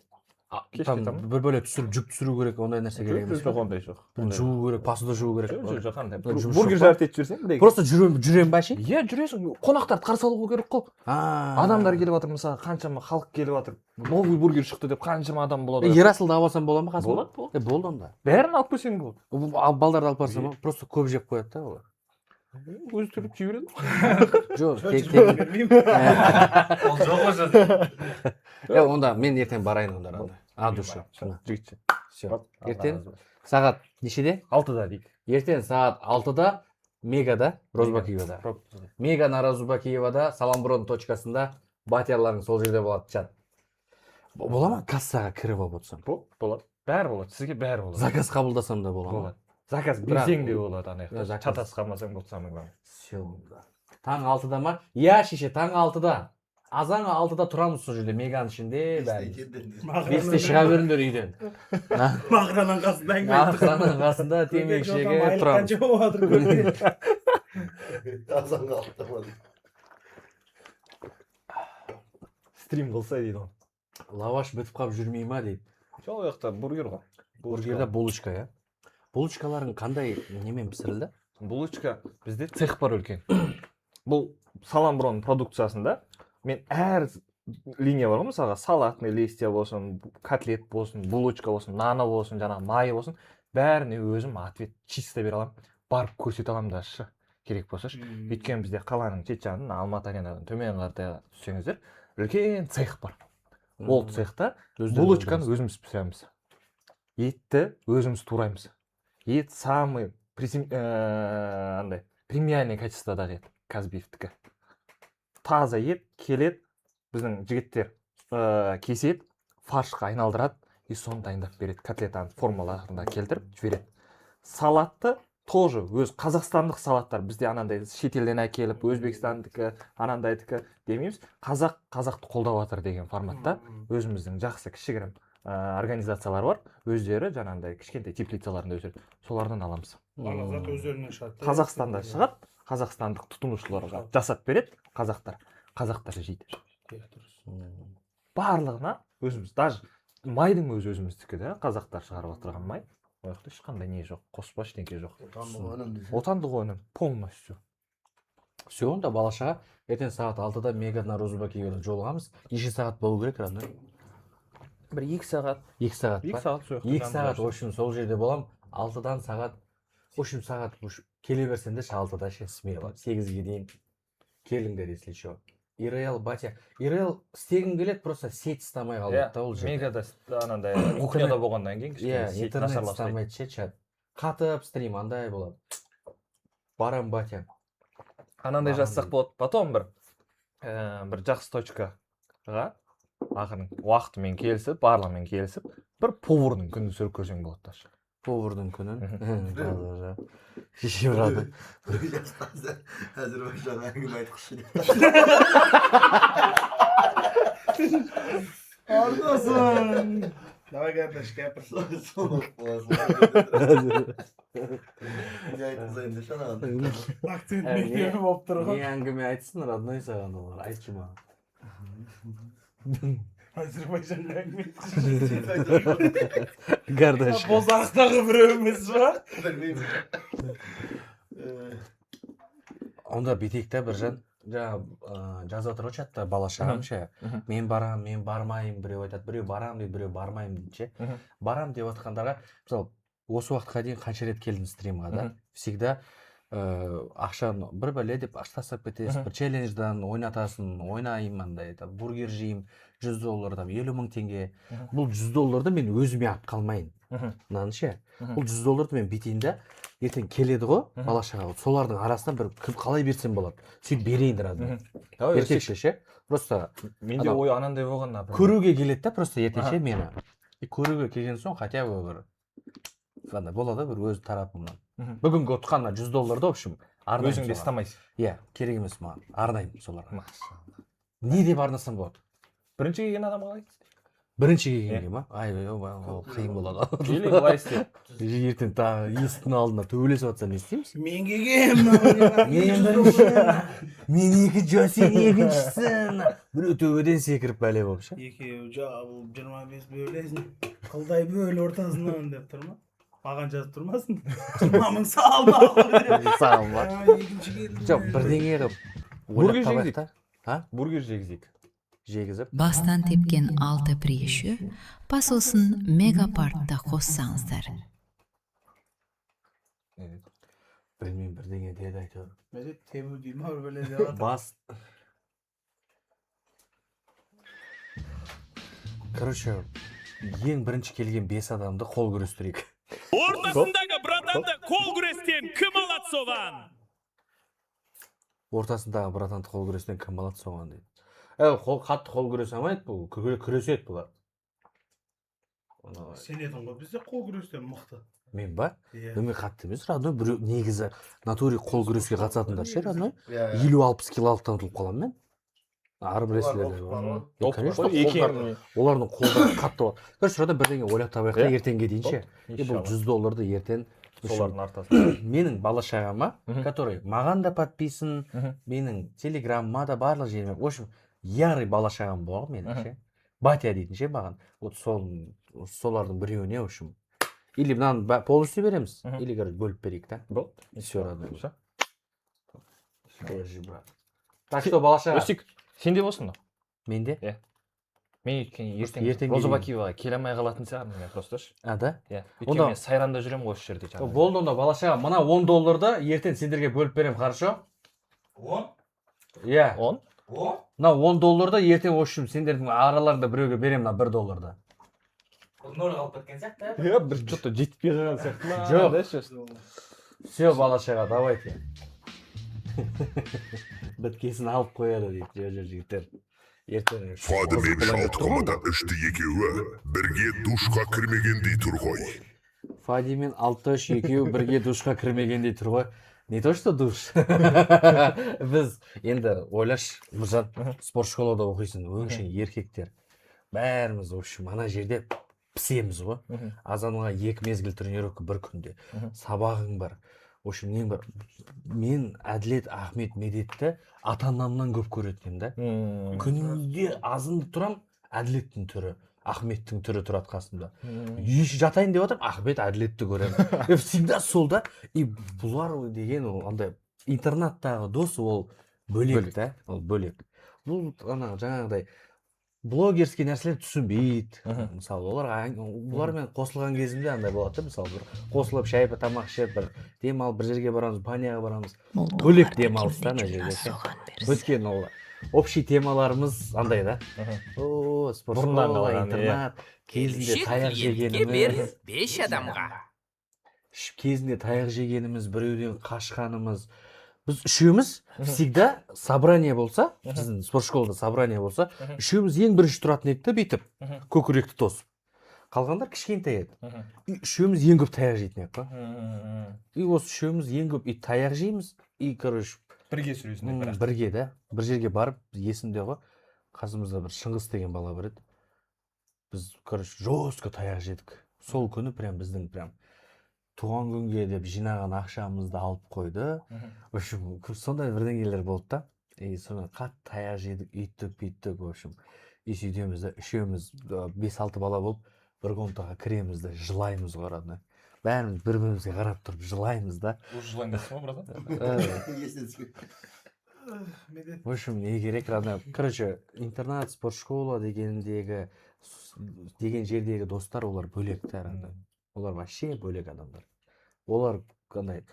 бір бөлек түсіріп, жүк түсіру керек, ондай нәрсе керек емес. Жоқ, ондай жоқ. Жуу керек, посуда жуу керек. Жоқ, қандай. Бургер жарты етіп жүрсең, просто жүрем ба ше? Иә, жүресің. Қонақтарды қарсы алу керек қой. Адамдар келіп жатыр, мысалы, қаншама халық келіп жатыр. Новый бургер шықты деп қаншама адам болады. Ерасылды алып алсам бола ма қасыма? Болады. Болды онда. Бәрін алып келсең болады. Балдарды алып барсам, просто көп жеп қояды да олар. Өзі төлеп жей береді. Жоқ, Ол жоқ өзі. онда мен ертең барайын онда. От души. Жігітше. Ертең сағат нешеде? 6-да дейді. Ертең сағат 6-да Мегада, Розбакиевада. Мега на Розбакиевада, Саламброн точкасында батярларың сол жерде болады, чат. Бола ма кассаға кіріп алып отырсам? Болады. Бәрі болады. Сізге бәрі болады. Заказ қабылдасам да бола ма? Заказ берсең де болады анаяқта. Чатасыз қалмасаң болды самый главный. Все. Таң 6-да ма? Иә, шеше, таң 6-да. Азан 6-да тұрамыз сол жерде, Меганың ішінде бәрі. 5-те шыға беріңдер үйден. Мағраның қасында әңгіме. Мағраның қасында темекшіге тұрамыз. Azan kaldı. стрим болса дейді ғой. Лаваш бітіп қалып жүрмей ма дейді. Сол жақта бургер ғой. Бургерде булочка, иә. Булочкаларың қандай немен пісірілді? Булочка бізде цех бар үлкен. Бұл Саламброн продукциясында мен әр линия бар ғой, мысалға салатный листья болсын, котлет болсын, булочка болсын, наны болсын, жаңағы майы болсын, бәріне өзім ответ чисто бере аламын. Барып көрсете аламын даже керек болса. Өйткені бізде қаланың шет жағынан Алматы аренадан төмен қарата түссеңіздер, үлкен цех бар. Ол цехта булочканы өзіміз пісіреміз. Етті өзіміз тураймыз. Ет самый андай премиальный качестводағы ет, Казбиевтікі. Таза ет келеді, біздің жігіттер кеседі, фаршқа айналдырады, и соны дайындап береді, котлетаны формаларында келтіріп жібереді. Салатты тоже өз қазақстандық салаттар, бізде анандай шетелден әкеліп, Өзбекстандікі, анандайдікі демейміз, қазақты қолдап жатыр деген форматта өзіміздің жақсы кішігірім организациялар бар, өздері жаңағындай кішкентай теплицаларында өсіреді, солардан аламыз. Зат өздерінен шығады. Қазақстанда шығады, қазақстандық тұтынушыларға жасап береді, қазақтар жейді. Барлығына өзіміз, даже майдың өзіміздікі де, қазақтар шығарып отырған май, ол жақта ешқандай не жоқ, қоспа ештеңке жоқ. Отандық өнім полностью. Все, онда балашаға ертең сағат 6-да Мега на Розыбакиге жолығамыз. Неше сағат болу керек, родной? Бір 2 сағат. 2 сағат па? 2 сағат сол 2 сағат, в общем, сол жерде болам. 6-дан сағат, в общем, сағат келе берсеңдер 6-да ше, смело. 8-ге дейін келіңдер, если что. ИРЛ, батя. ИРЛ істегім келеді, просто сеть ұстамай қалды да ол жерде. Мегада анандай кухняда болғаннан кейін кішкене интернет ұстамайды ше, чат. Қатып стрим андай болады. Барам, батя. Анандай жазсақ болады. Потом бір жақсы точкаға ақырын уақытымен келісіп, барлығымен келісіп, бір поварның күнін түсіріп көрсең болады даже. Повардың күнін. Шеше ұрады. Әзірбайжан әңгіме айтқышы деп. Ардасың. Давай кәрдеш кәпір. Не айтқызайын деші анаған. Акцент мектебі болып тұр ғой. Не әңгіме айтсын, родной саған олар, айтшы маған. Әзірбайжан әңгіме. Гардаш. Бозарықтағы біреуіміз ба? Онда бетейік та біржан. Жаңа жазып отыр ғой чатта бала-шағам ше. Мен барам, мен бармайым, біреу айтады, біреу барам дейді, біреу бармайым дейді ше. Барам деп отқандарға, мысалы, осы уақытқа дейін қанша рет келдің стримға да, всегда ақшаны бір бәле деп аштасып кетесіз, бір челлендждан ойнатасың, ойнайым андай, бургер жеймін, $100, $50,000 теңге. Бұл $100 мен өзіме алып қалмайын. Мынаны ше. Бұл $100 мен битейін да, ертең келеді ғой, бала-шаға. Солардың арасынан бір қалай берсем болады. Сөйтіп берейін дұрады. Ертекші ше. Просто менде ой анандай болған. Көруге келеді да, просто ертекші мені. Көруге келген соң хотя бы бір болады бір өз тарапымнан. Бүгінгі ұтқанына $100, в общем, арнайым. Өзіңде істамайсың. Иә, керек емес маған. Арнайым соларға. Не деп арнасам болады? Бірінші келген адам қалай? Бірінші келгенге ма? Ол қиын болады. Или былай істе. Ертең есіктің алдында төбелесіп жатса не істейміз? Мен келгем. Мен бірінші. Мен екінші, сен екіншісің. Біреу төбеден секіріп бәле болып ше. Екеуі жабылып 25 бөлесін. Қылдай бөл ортасынан деп тұр ма? Маған жазып тұрмасын. 20,000 салма. Салма. Екінші келді. Жоқ, бірдеңе қылып. Бургер жегізейік. Бургер жегізейік. Жегізіп. Бастан тепкен 6 приеші посылсын мегапартта қоссаңыздар. Білмеймін, бірдеңе деді айтыр. Мәде тему дейм ау бөле деп атыр. Бас. Короче, ең бірінші келген 5 адамды қол күрестірейік. Ортасындағы братанды қол күрестен кім алады соған? Ортасындағы братанды қол күрестен кім алады соған дейді. Қатты қол күресе алмайды бұл, күреседі бұлар. Сен едің ғой, бізде қол күрестен мықты. Мен ба? Мен қатты емес, родной, біреу негізі натури қол күреске қатысатындар ше, родной. 50-60 килолықтан тұлып қалам мен. Арым рестлерлер. Конечно, олардың қолдары қатты болады. Короче, родной бірдеңе ойлап табайық та ертеңге дейін ше. Бұл $100 ертең солардың артасында. Менің бала-шағама, который маған да подписан, менің телеграмма да барлық жеріме. В общем, ярый бала шағам болған менің ше. Батя дейтін ше маған. Вот солардың біреуіне в общем. Или мынаны полностью береміз, или короче бөліп берейік та. Болды. Все равно. Все. Подожди, брат. Так что бала шаға. Өстік, сенде болсын да. Менде? Мен ертең ертең Роза Бакиеваға келе алмай қалатын шығармын мен просто ше. А, да? Иә. Өйткені мен сайранда жүремін ғой осы жерде жаңағы. Болды онда бала шаға. Мына $10 ертең сендерге бөліп берем, хорошо? 10? Иә. 10? 10? Мына $10 ертең ошым сендердің араларында біреуге берем мына $1. Нөл қалып кеткен сияқты. Иә, бір что-то жетпей қалған сияқты ма? Жоқ. Все, бала шаға, давайте. Біткесін алып қояды дейді жігіттер. Ертең. Фады мен шалтқымада үшті екеуі бірге душқа кірмегендей тұр ғой. Фади мен Алтыш екеуі бірге душқа кірмегендей тұр ғой. Не то что душ. Біз енді ойлаш, Мұржан, спорт школада оқисың, өңшең еркектер. Бәріміз, в общем, ана жерде пісеміз ғой. Азанға 2 мезгіл тренировка бір күнде. Сабағың бар. В общем, нең бар. Мен Әділет Ахмет Медетті ата-анамнан көп көретін да. Күнде азынды тұрам, Әділеттің түрі, Ахметтің түрі тұрады қасымда. Жатайын деп отырып, Ахмет Әділетті көремін. Всегда сол да. И бұлар деген ол андай интернаттағы дос ол бөлек та, ол бөлек. Бұл ана жаңағыдай блогерский нәрселер түсінбейді. Мысалы, бұлармен қосылған кезімде андай болады, мысалы, бір қосылып шайпа тамақ ішіп, бір демалып, бір жерге барамыз, баняға барамыз. Бөлек демалыс та ана жерде. Өткен ол общий темаларымыз андай да. О, спорт школа, интернат, кезінде таяқ жегеніміз. 5 адамға. Кезінде таяқ жегеніміз, біреуден қашқанымыз. Біз үшеуміз всегда собрание болса, біздің спорт школада собрание болса, үшеуміз ең бірінші тұратын едік та бүйтіп, көкіректі тосып. Қалғандар кішкентай еді. Үшеуміз ең көп таяқ жейтін едік қой. И осы үшеуміз ең көп и таяқ жейміз, и короче бірге сүресің. бірге да, бір жерге барып, есімде ғой, қасымызда бір Шыңғыс деген бала бар еді. Біз короче жестко таяқ жедік. Сол күні прям біздің прям туған күнге деп жинаған ақшамызды алып қойды. В общем, сондай бірдеңелер болды да. И соны қатты таяқ жедік, үйттік, в общем. И сөйтеміз да, үшеуміз 5-6 бала болып, бір комнатаға кіреміз да, жылаймыз ғой родной. Бәріміз бір-бірімізге қарап тұрып жылаймыз да. Уже жылайсың ба, брат? В общем, не керек, родной. Короче, интернат, спорт школа деген жердегі достар олар бөлек та, родной. Олар вообще бөлек адамдар. Олар қандай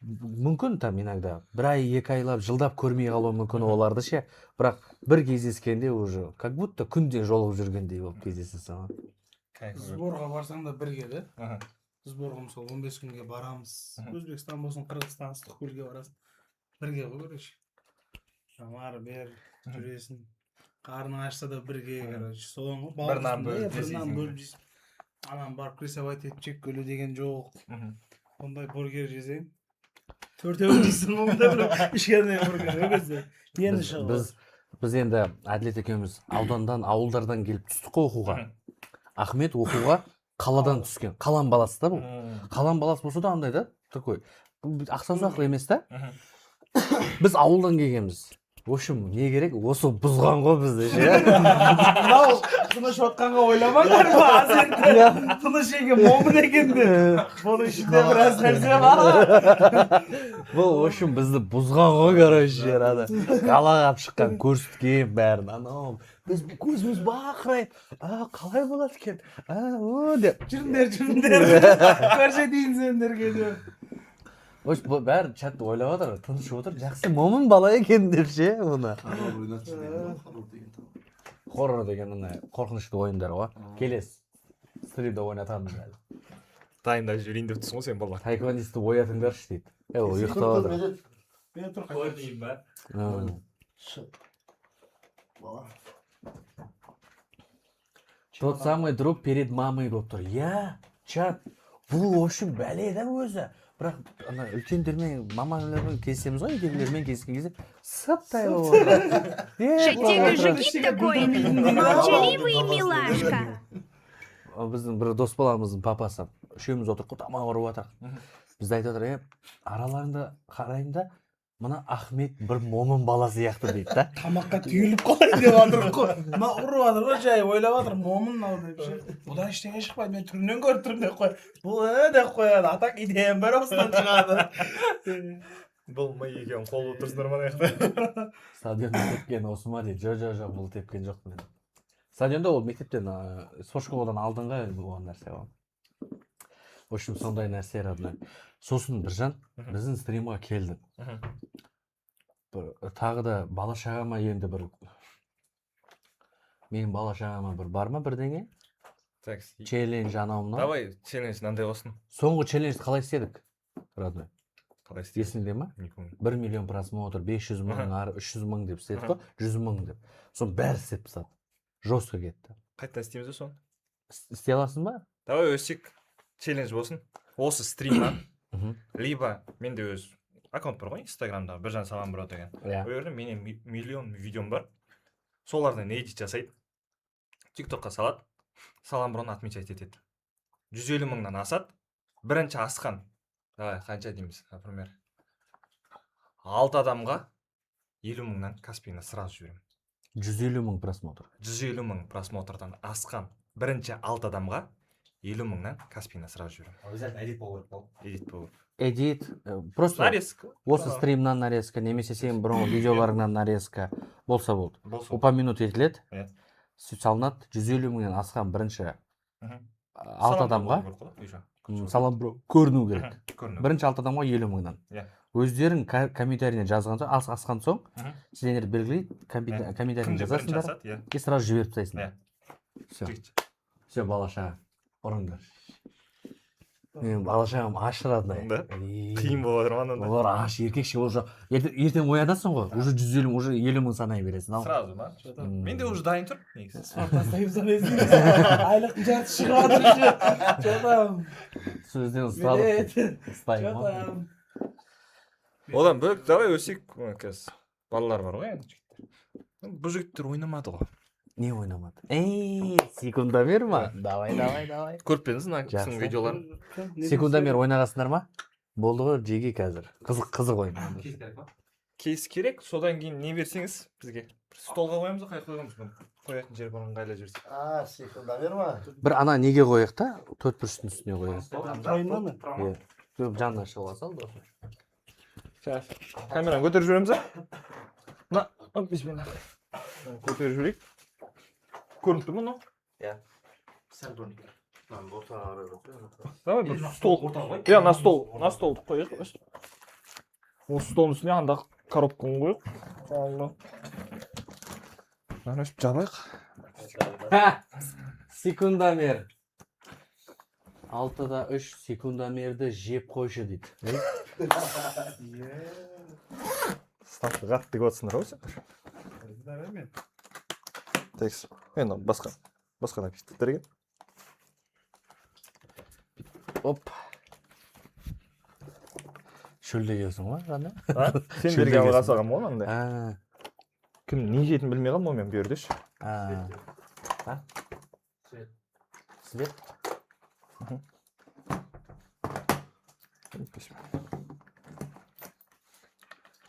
мүмкін там иногда бір ай 2 айлап жылдап көрмей қалуы мүмкін оларды ше, бірақ бір кездескенде уже как будто күнде жолығып жүргендей болып кездесесің. Сборға барсаң да бірге да. Сборға мысалы 15 күнге барамыз. Өзбекстан болсын, Қырғызстан, Ыстықкөлге барасың. Бірге ғой короче. Шамар бер жүресің. Қарның ашса да бірге короче. Содан ғой бір нан бөліп жейсің. Анам барып прессовать етіп жеп көлу деген жоқ. Ондай бургер жесең 4-еу жейсің онда бір ішкенде бургер өгізде. Енді шығып. Біз енді Әділет екеуміз аудандан, ауылдардан келіп түстік қой оқуға. Ахмет оқуға қаладан түскен. Қалан баласы да бұл. Қалан баласы болса да андай да, такой ақсаусақ емес та. Біз ауылдан келгенбіз. В общем, не керек, осы бұзған ғой бізді ше. Мынау тыныш отқанға ойламаңдар ма? Азенді тыныш екен момын екенді. Бұның ішінде біраз нәрсе бар. Бұл, в общем, бізді бұзған ғой, короче, рада. Қалағап шыққан, көрсеткен бәрін. Анау, біз көзіміз бақырайып, қалай болады екен? Деп. Жүріңдер. Көрсетейін сендерге деп. Бәрі чатты ойлап отыр, тыныш отыр, жақсы момын бала екен деп ше, оны. Хоррор деген қорқынышты ойындар ғой. Келес, стримда ойнатамыз әлі. Дайындап жүрейін деп тұрсың ғой сен бала. Таэквондисті оятыңдаршы дейді. Ол ұйықтап отыр. Мен тұр Көрдейін ба? Тот самый друг перед мамой болып тұр. Я, чат, бұл общем бәле да өзі. Бірақ үлкендермен, мамалармен кездесеміз ғой, үйдегілермен кездескен кезде сыптай болып отыр. Шеттегі жігіт такой, молчаливый милашка. Біздің бір дос баламыздың папасы, үшеуміз отырып тамақ ұрып жатырық. Біз айтып отыр, араларында қараймын да, мына Ахмет бір момын бала сияқты дейді да. Тамаққа түйіліп қалайын деп жатыр ғой. Мына ұрып жатыр ғой, жай ойлап жатыр, момын мынау деп ше. Бұдан ештеңе шықпайды, мен түрінен көріп тұрмын деп қой. Бұл деп қояды, атақ идеям бар осыдан шығады. Бұл ма екен қол отырсыздар ма аяқта? Стадионда тепкен осы ма дейді. Жоқ, бұл тепкен жоқ мен. Стадионда ол мектептен, спорт школадан алдыңғы болған нәрсе ғой. В общем, сондай нәрсе родной. Сосын Біржан біздің стримға келді. Тағы да бала шағама енді бір... Менің бала шағама бір бар ма бірдеңе? Челлендж анауымнан. Давай, челлендж мынандай болсын. Соңғы челленджді қалай істедік, родной? Қалай істедік? Есіңде ма? 1 миллион просмотр, 500 мың, 300 мың деп істедік қой, 100 мың деп. Соны бәрі істеп тастады. Жестко кетті. Қайта істейміз бе соны? Істей аласың ба? Давай өсек челлендж болсын. Осы стримнан, либо менде өз аккаунт бар ғой, инстаграмда Біржан Саламбро деген. Ол жерде менен миллион видеом бар. Солардан эдит жасайды. Тиктокқа салады. Саламброны отмечать етеді. 150 мыңнан асады. Бірінші асқан, давай қанша дейміз, например, 6 адамға 50 мыңнан Каспийна сразу жіберемін. 150 мың просмотр. 150 мың просмотрдан асқан бірінші 6 адамға 50 мыңнан Каспийна сразу жіберемін. Обязательно edit болу керек. Edit болу. Эдит, просто нарезка. Осы стримнан нарезка, немесе сенің бұрынғы видеоларыңнан нарезка болса болды. Упомянут етіледі. Салынады, 150 мыңнан асқан бірінші 6 адамға Саламбро көріну керек. Бірінші 6 адамға 50 мыңнан. Өздерің комментарийне жазған соң, асқан соң, сендер белгілейді, комментарийне жазасыңдар, и сразу жіберіп тастайсыңдар. Все, бала шаға, ұрыңдар. Мен бала шағам аш родной. Қиын болып жатыр ма? Олар аш, еркекше, уже ертең оянасың ғой, уже 150, уже 50 мың санай бересің. Сразу ма? Менде уже дайын тұр. Спортастайып айлықтың жарты шығып жатыр. Жотам. Сөзден ұстайым. Одан бөлік, давай өсек, балалар бар ғой енді. Бұл жігіттер ойнамады ғой. Не ойнамады? Секундомер ма? Давай. Көріп пеңіз мына кісінің видеоларын. Секундомер ойнағасыңдар ма? Болды ғой, жеге қазір. Қызық ойын. Кейс керек, содан кейін не берсеңіз бізге. Столға қоямыз, қай қойғамыз бұны? Қоятын жер барын қайла жіберсек. Секундомер ма? Бір ана неге қояқ та? Төрт бүрістің үстіне қояқ. Қайынма ма? Жанына шығып алсал да. Камераны көтеріп жібереміз, а? Бисмилlah. Көтеріп жіберейік. Көрініп тұр мұны? Сәл көрініп тұр. Давай бір стол. На стол қояйық. Осы столдың үстіне анда коробканы қояйық. Мына өшіп жабайық. Секундомер. 6-да 3 секундомерді жеп қойшы дейді. Ставка қатты көтсіңдер ау сендер? Текс. Енді басқа напитоктар екен. Оп. Шөлдегенсің ғой, ғана? Сен берген алға салған ғой маңдай. Кім не жейтін білмей қалды ма мен бердеш? Свет?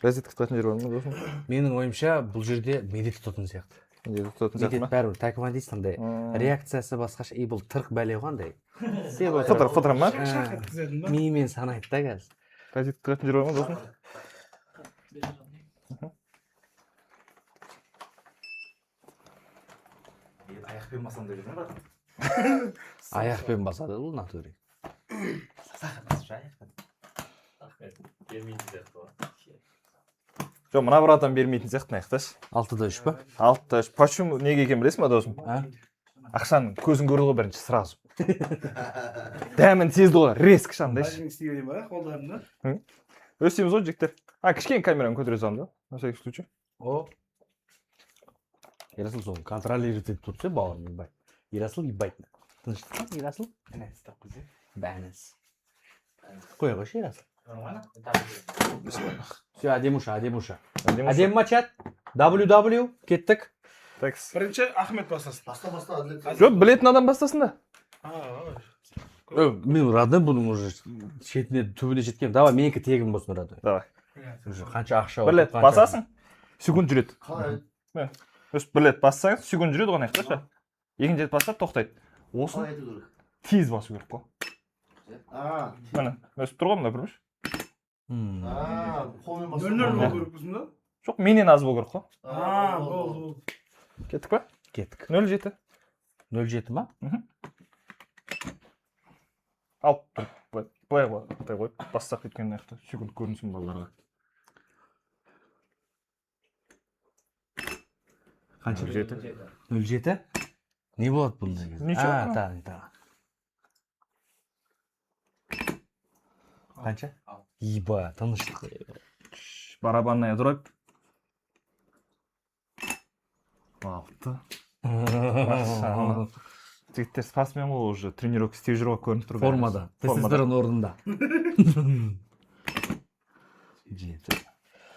Розетка тұтатын жер бар ма досын? Менің ойымша бұл жерде медет тұтатын сияқты. Медет бәрібір тайквандист андай реакциясы басқаша, бұл тырқ бәле қандай. Фотор ма? Мимен санайды да қазір. Розетка тұтатын жер бар ма досын? Аяқпен басам деп жүрген ба? Аяқпен басады бұл натуре. Жоқ, мына бір адам бермейтін сияқты аяқташ. 6-да 3 па? 6-да 3. Почему неге екен білесің ба досым? Ақшаның көзін көрді ғой бірінші сразу. Дәмін сезді ғой, резк шандайшы. Өстейміз ғой жіктер. Кішкене камераны көтере салым да, на всякий случай. Ерасыл соны контролировать етіп тұрса, бауырым ебай. Ерасыл ебайтын. Тыныштық, Ерасыл? Бәнес. Қоя қойшы, Ерасыл. Все, әдемуша. Әдем ма чат? WW, кеттік. Бірінші Ахмет бастасын. Баста. Жоқ, білетін адам бастасын да. Мен родной бұның уже шетіне түбіне жеткен. Давай, менікі тегін болсын родной. Давай. Уже қанша ақша Бір рет басасың, секунд жүреді. қалай Өстіп бір рет бассаңыз, секунд жүреді ғой аяқташы. Екінші рет бассақ тоқтайды. Осыны қалай ету керек тез басу керек қой. Міне, өстіп тұр ғой мына көрмеш. қолмен Нөл болу керекпісің да? Жоқ, менен аз болу керек қой. Болды. Кеттік па? Кеттік. 0,7. 0,7 ма? Алып тұр. Былай қой, бассақ кеткен аяқты секунд көрінсін балаларға. Қанша? 0,7. 0,7? Не болады бұнда? Ничего. Тағы. Қанша? Иба, тыныштық. Барабанная дробь. 6. Жігіттер спортсмен ғой, уже тренировка істеп жүр ғой, көрініп тұр. Формада. Тестостерон орнында. 7.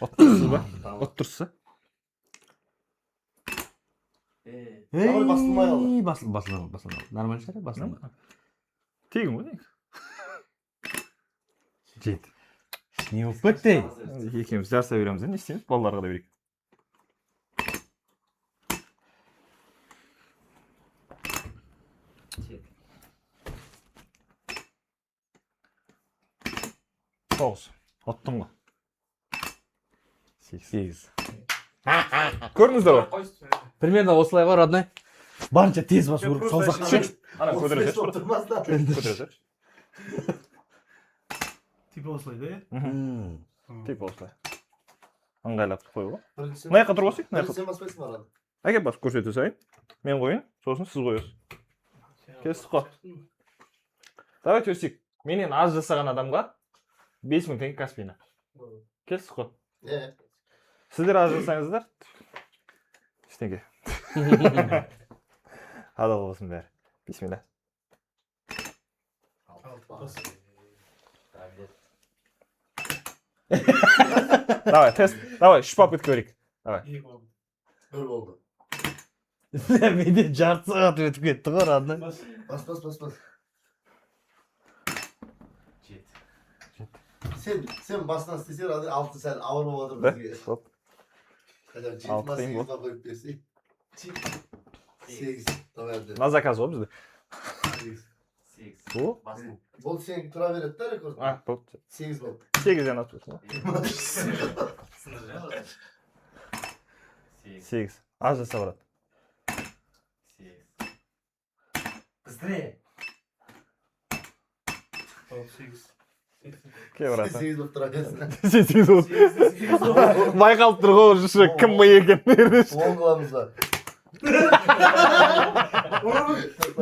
Отырсыз ба? Отырсыз. Басылмай. Нормально шығар, басылмай. Тегін ғой. 7. Не болып кетті? Екеуміз жарыса береміз, не істейміз? Балаларға да берейік. Тоғыз. Оттым ғой. 8. Көрдіңіздер ғой? Примерно осылай ғой, родной. Барынша тез басу керек, саусақ. Ана көтересің. Типа осылай да? Типа осылай. Ыңғайлап қойып ғой. Мына жаққа тұр қойсайық, мына жаққа. сен баспайсың маған Әке басып көрсете салайын. Мен қойын, сосын сіз қойасыз. Кестік қой. Давайте өсек. Менен аз жасаған адамға 5000 теңге Каспийна. Кестік қой. Сіздер аз жасаңыздар. Ештеңке. Адал болсын бәрі. Бисмилля. Давай, тест. Давай, 3 попытка берейік. Давай. бір болды Менде жарты сағат өтіп кетті ғой, родной. бас сен басынан істесең 6 сәл ауыр болып отыр бізге Стоп. Алты қиын ғой. қойып берсей 8 давай На заказ ғой бізде. 8 бұл сен тұра береді да рекорд Болды. 8 болды 8-ден асып тұрсың ғой. 8. Аз жаса барады. Быстрее. 8. Ке барады. 8 болып тұра берсін 8 болды. Байқалып тұр ғой уже кім ме екен. 10 қыламыз ба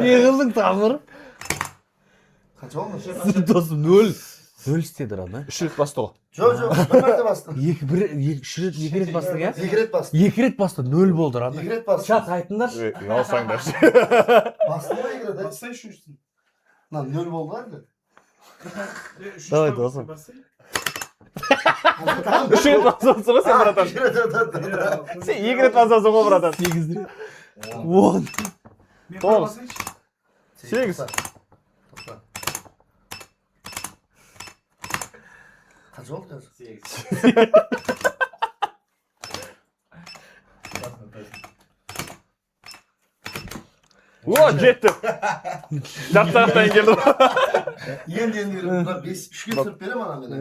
Не қылдың тамыр? қанша болды Досым 0 істеді, родной. 3 рет басты ғой. жоқ бір мәрте бастым 2 рет бастың, иә? 2 рет бастым 2 рет басты, 0 болды, родной. 2 рет бастым Чат айтыңдаршы. Алсаңдаршы. бастым ғой 2 рет Бассай үшіншісін. 0 болды ғой енді Давай, досым. 3 рет басасың ғой сен, братан. Сен 2 рет басасың ғой, братан. 8 рет. 10. Мен 9. басайыншы. 8. қанша болды қазір О, жетті. Жаттақтан келді. енді 3-ке түсіріп берем ана мен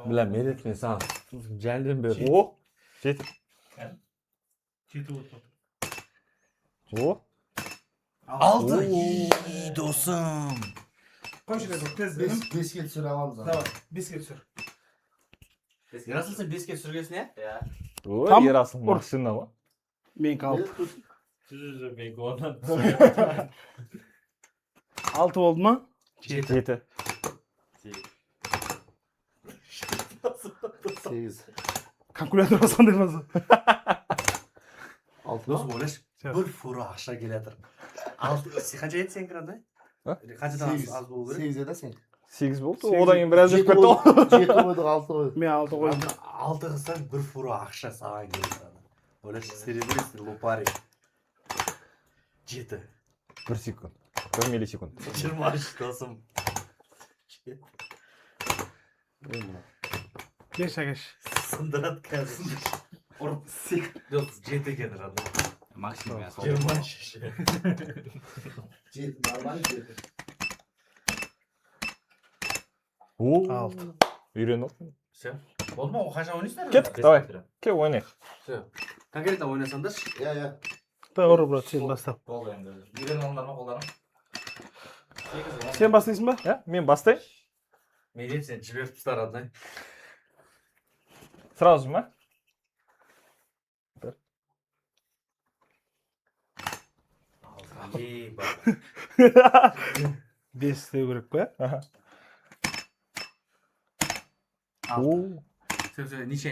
Білем, мен саған жәрдем бер. О, жетті. 7 болды. О. 6. Досым. Қойшы рекорд, тез. 5-ке түсіре аламыз Давай, 5-ке түсір. Ерасыл, сен 5-ке түсіргесін, иә? Ой, Ерасыл машина ғой. Мен қалып. 6 болды ма? 7. 8 Калькулятор басқандай болса. 6 Досым, ойлашы, бір фура ақша келетір. Қанша еді сен кірады? Қаншадан аз болу керек? 8 еді сен 8 болды. Одан кейін біраз жеп кетті ғой. 7 қойдық 6 қойдық Мен 6 қойдым. 6 қылсаң бір фура ақша саған келеді. Ойлашы, серебристый лупарик. 7. 1 секунд. 1 миллисекунд. 23 досым. Кеш кеш. Сындырат қазір. Ұрып жоқ 7 екен жады. Максимум я 23. Нормально жеті. Үйреніп алдым. Все. Болды ма? Қанша ойнайсыңдар? Кеттік, давай. Кел ойнайық. Все. Конкретно ойнасаңдаршы. Иә. Ұры брат, сен бастап. Болды енді. Үйреніп алыңдар ма қолдарың? Сен бастайсың ба? Иә, мен бастайын. Менен сен жіберіп тастар одной. Сразу ма? Бес істеу керек па? Все, неше.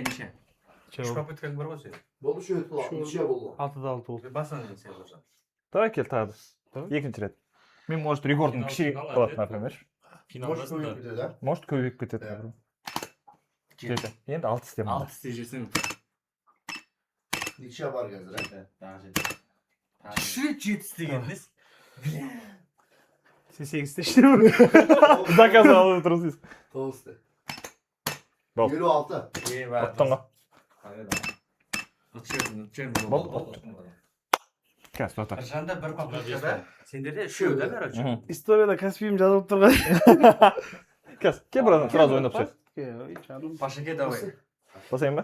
Үш попыткаң бар ғой сен. Болды şu неше болды. 6-да 6 болды. Басынан сен болжам. Давай кел тағы. Екінші рет. Мен может рекордым кіші қалады, например. Может көбейіп кетеді, а? Может көбейіп кетеді. Жеті. Енді 6 істеймін. 6 істейсің. Неше бар қазір, а? Шрет 7 істегеніңіз. Сен 8 істешті ме? Заказ алып отырсыз. 9'te. Бол. 56. Аттанға. Болды. Қазір тоқтар. Жанда бір попыткада сендерде үшеу да, короче. Историяда Каспиім жазылып тұрған. Қазір, кел бұрады, сразу ойнап сөз. Пашаке давай. Басайын ба?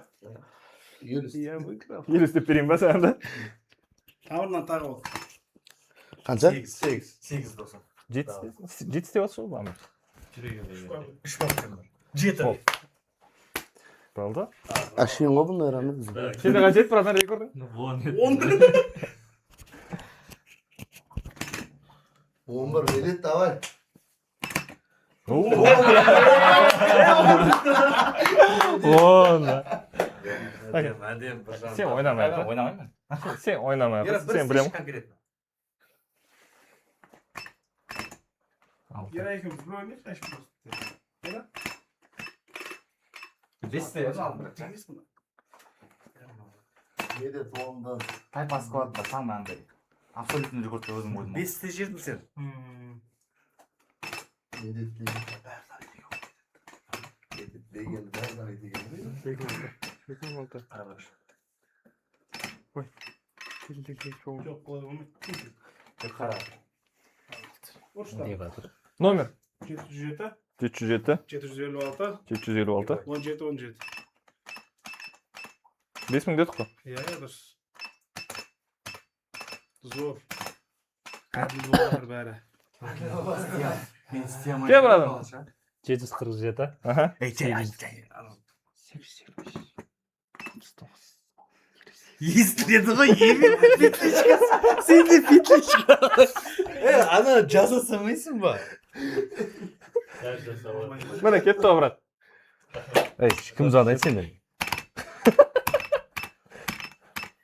Юрис. Ел істеп берейін ба саған да? Тамырынан тағы ол. Қанша? 8 досым. 7 істеп атсыз ғой ба? 3 попыткам бар. 7. Болды. Ашын ғой бұндай раны біз. Сенде қанша еді братан рекордың? 11 velet давай. Сен ойнамай. Сен ойнамай. Сен білем. Ер екеуміз бір ойнайық, қайшы просто. Бесте. Неде тоғымдан. Тайпа складта сам андай. Абсолютный рекордты өзім қойдым. 5-те жердің сен. Nedet деген бәрі деген. Ой. Жоқ, бұлай болмайды. Номер? 707, 707, 756, 756, 17-17. 5000 дедік қой. Иә, дұрыс. Зор. Әділ болғандар бәрі. Мен істеймін. Кел братан. 747. Аха. Естіледі ғой, емен петличкасы. Сенде петличка. Ана жаза салмайсың ба? Міне кетті ғой, брат. Ей, кім звондайды сендер?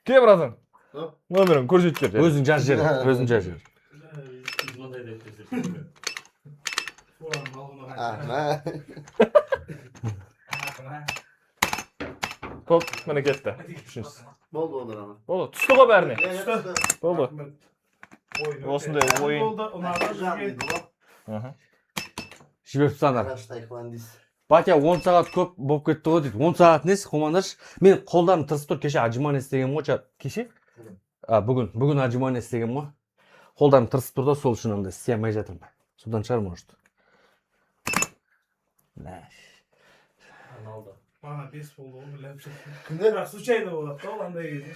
Кел, братан. Номерін көрсетіп бер. Өзің жаз жер, өзің жаз жер. Топ, міне кетті. Үшіншісі. Болды олар ama. Болды, түсті ғой бәріне. Болды. Болды. Осындай ойын. Болды, ұнады бізге. Жіберіп тастаңдар. Тайқылан дейсіз. Батя 10 сағат көп болып кетті ғой дейді. 10 сағат несі, қомандаршы. Мен қолдарым тырысып тұр, кеше отжимание істеген ғой. Кеше? Бүгін отжимание істеген ғой. Қолдарым тырысып тұр да, сол үшін онда істей алмай жатырмын. Содан шығар, может. Ана 5 болды ғой, біліп жатырмын. Кімдер? Бірақ случайно болады да, ол андай кезде.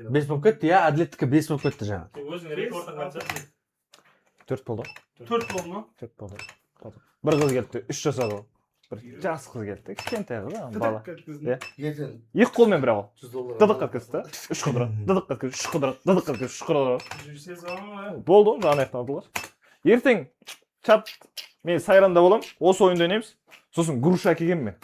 5 болып кетті, я әділеттікі 5 болып кетті жаңа. Өзің рекордың қанша? 4 болды. 4 болды ма? 4 болды. Бір қыз келді, 3 жасады ол. Бір жас қыз келді, кішкентай қыз, бала. Ертең Екі қолмен бірақ ол. $100. Дыдық қаткызды да, 3 қыдыра, дыдық қаткызды, 3 қыдыра, дыдық қаткызды, 3 қыдыра. Жүрсе заман, Болды, жаңа аяқталдылар. Ертең чап, мен сайранда болам, осы ойынды ойнаймыз. Сосын груша әкелгенмін мен.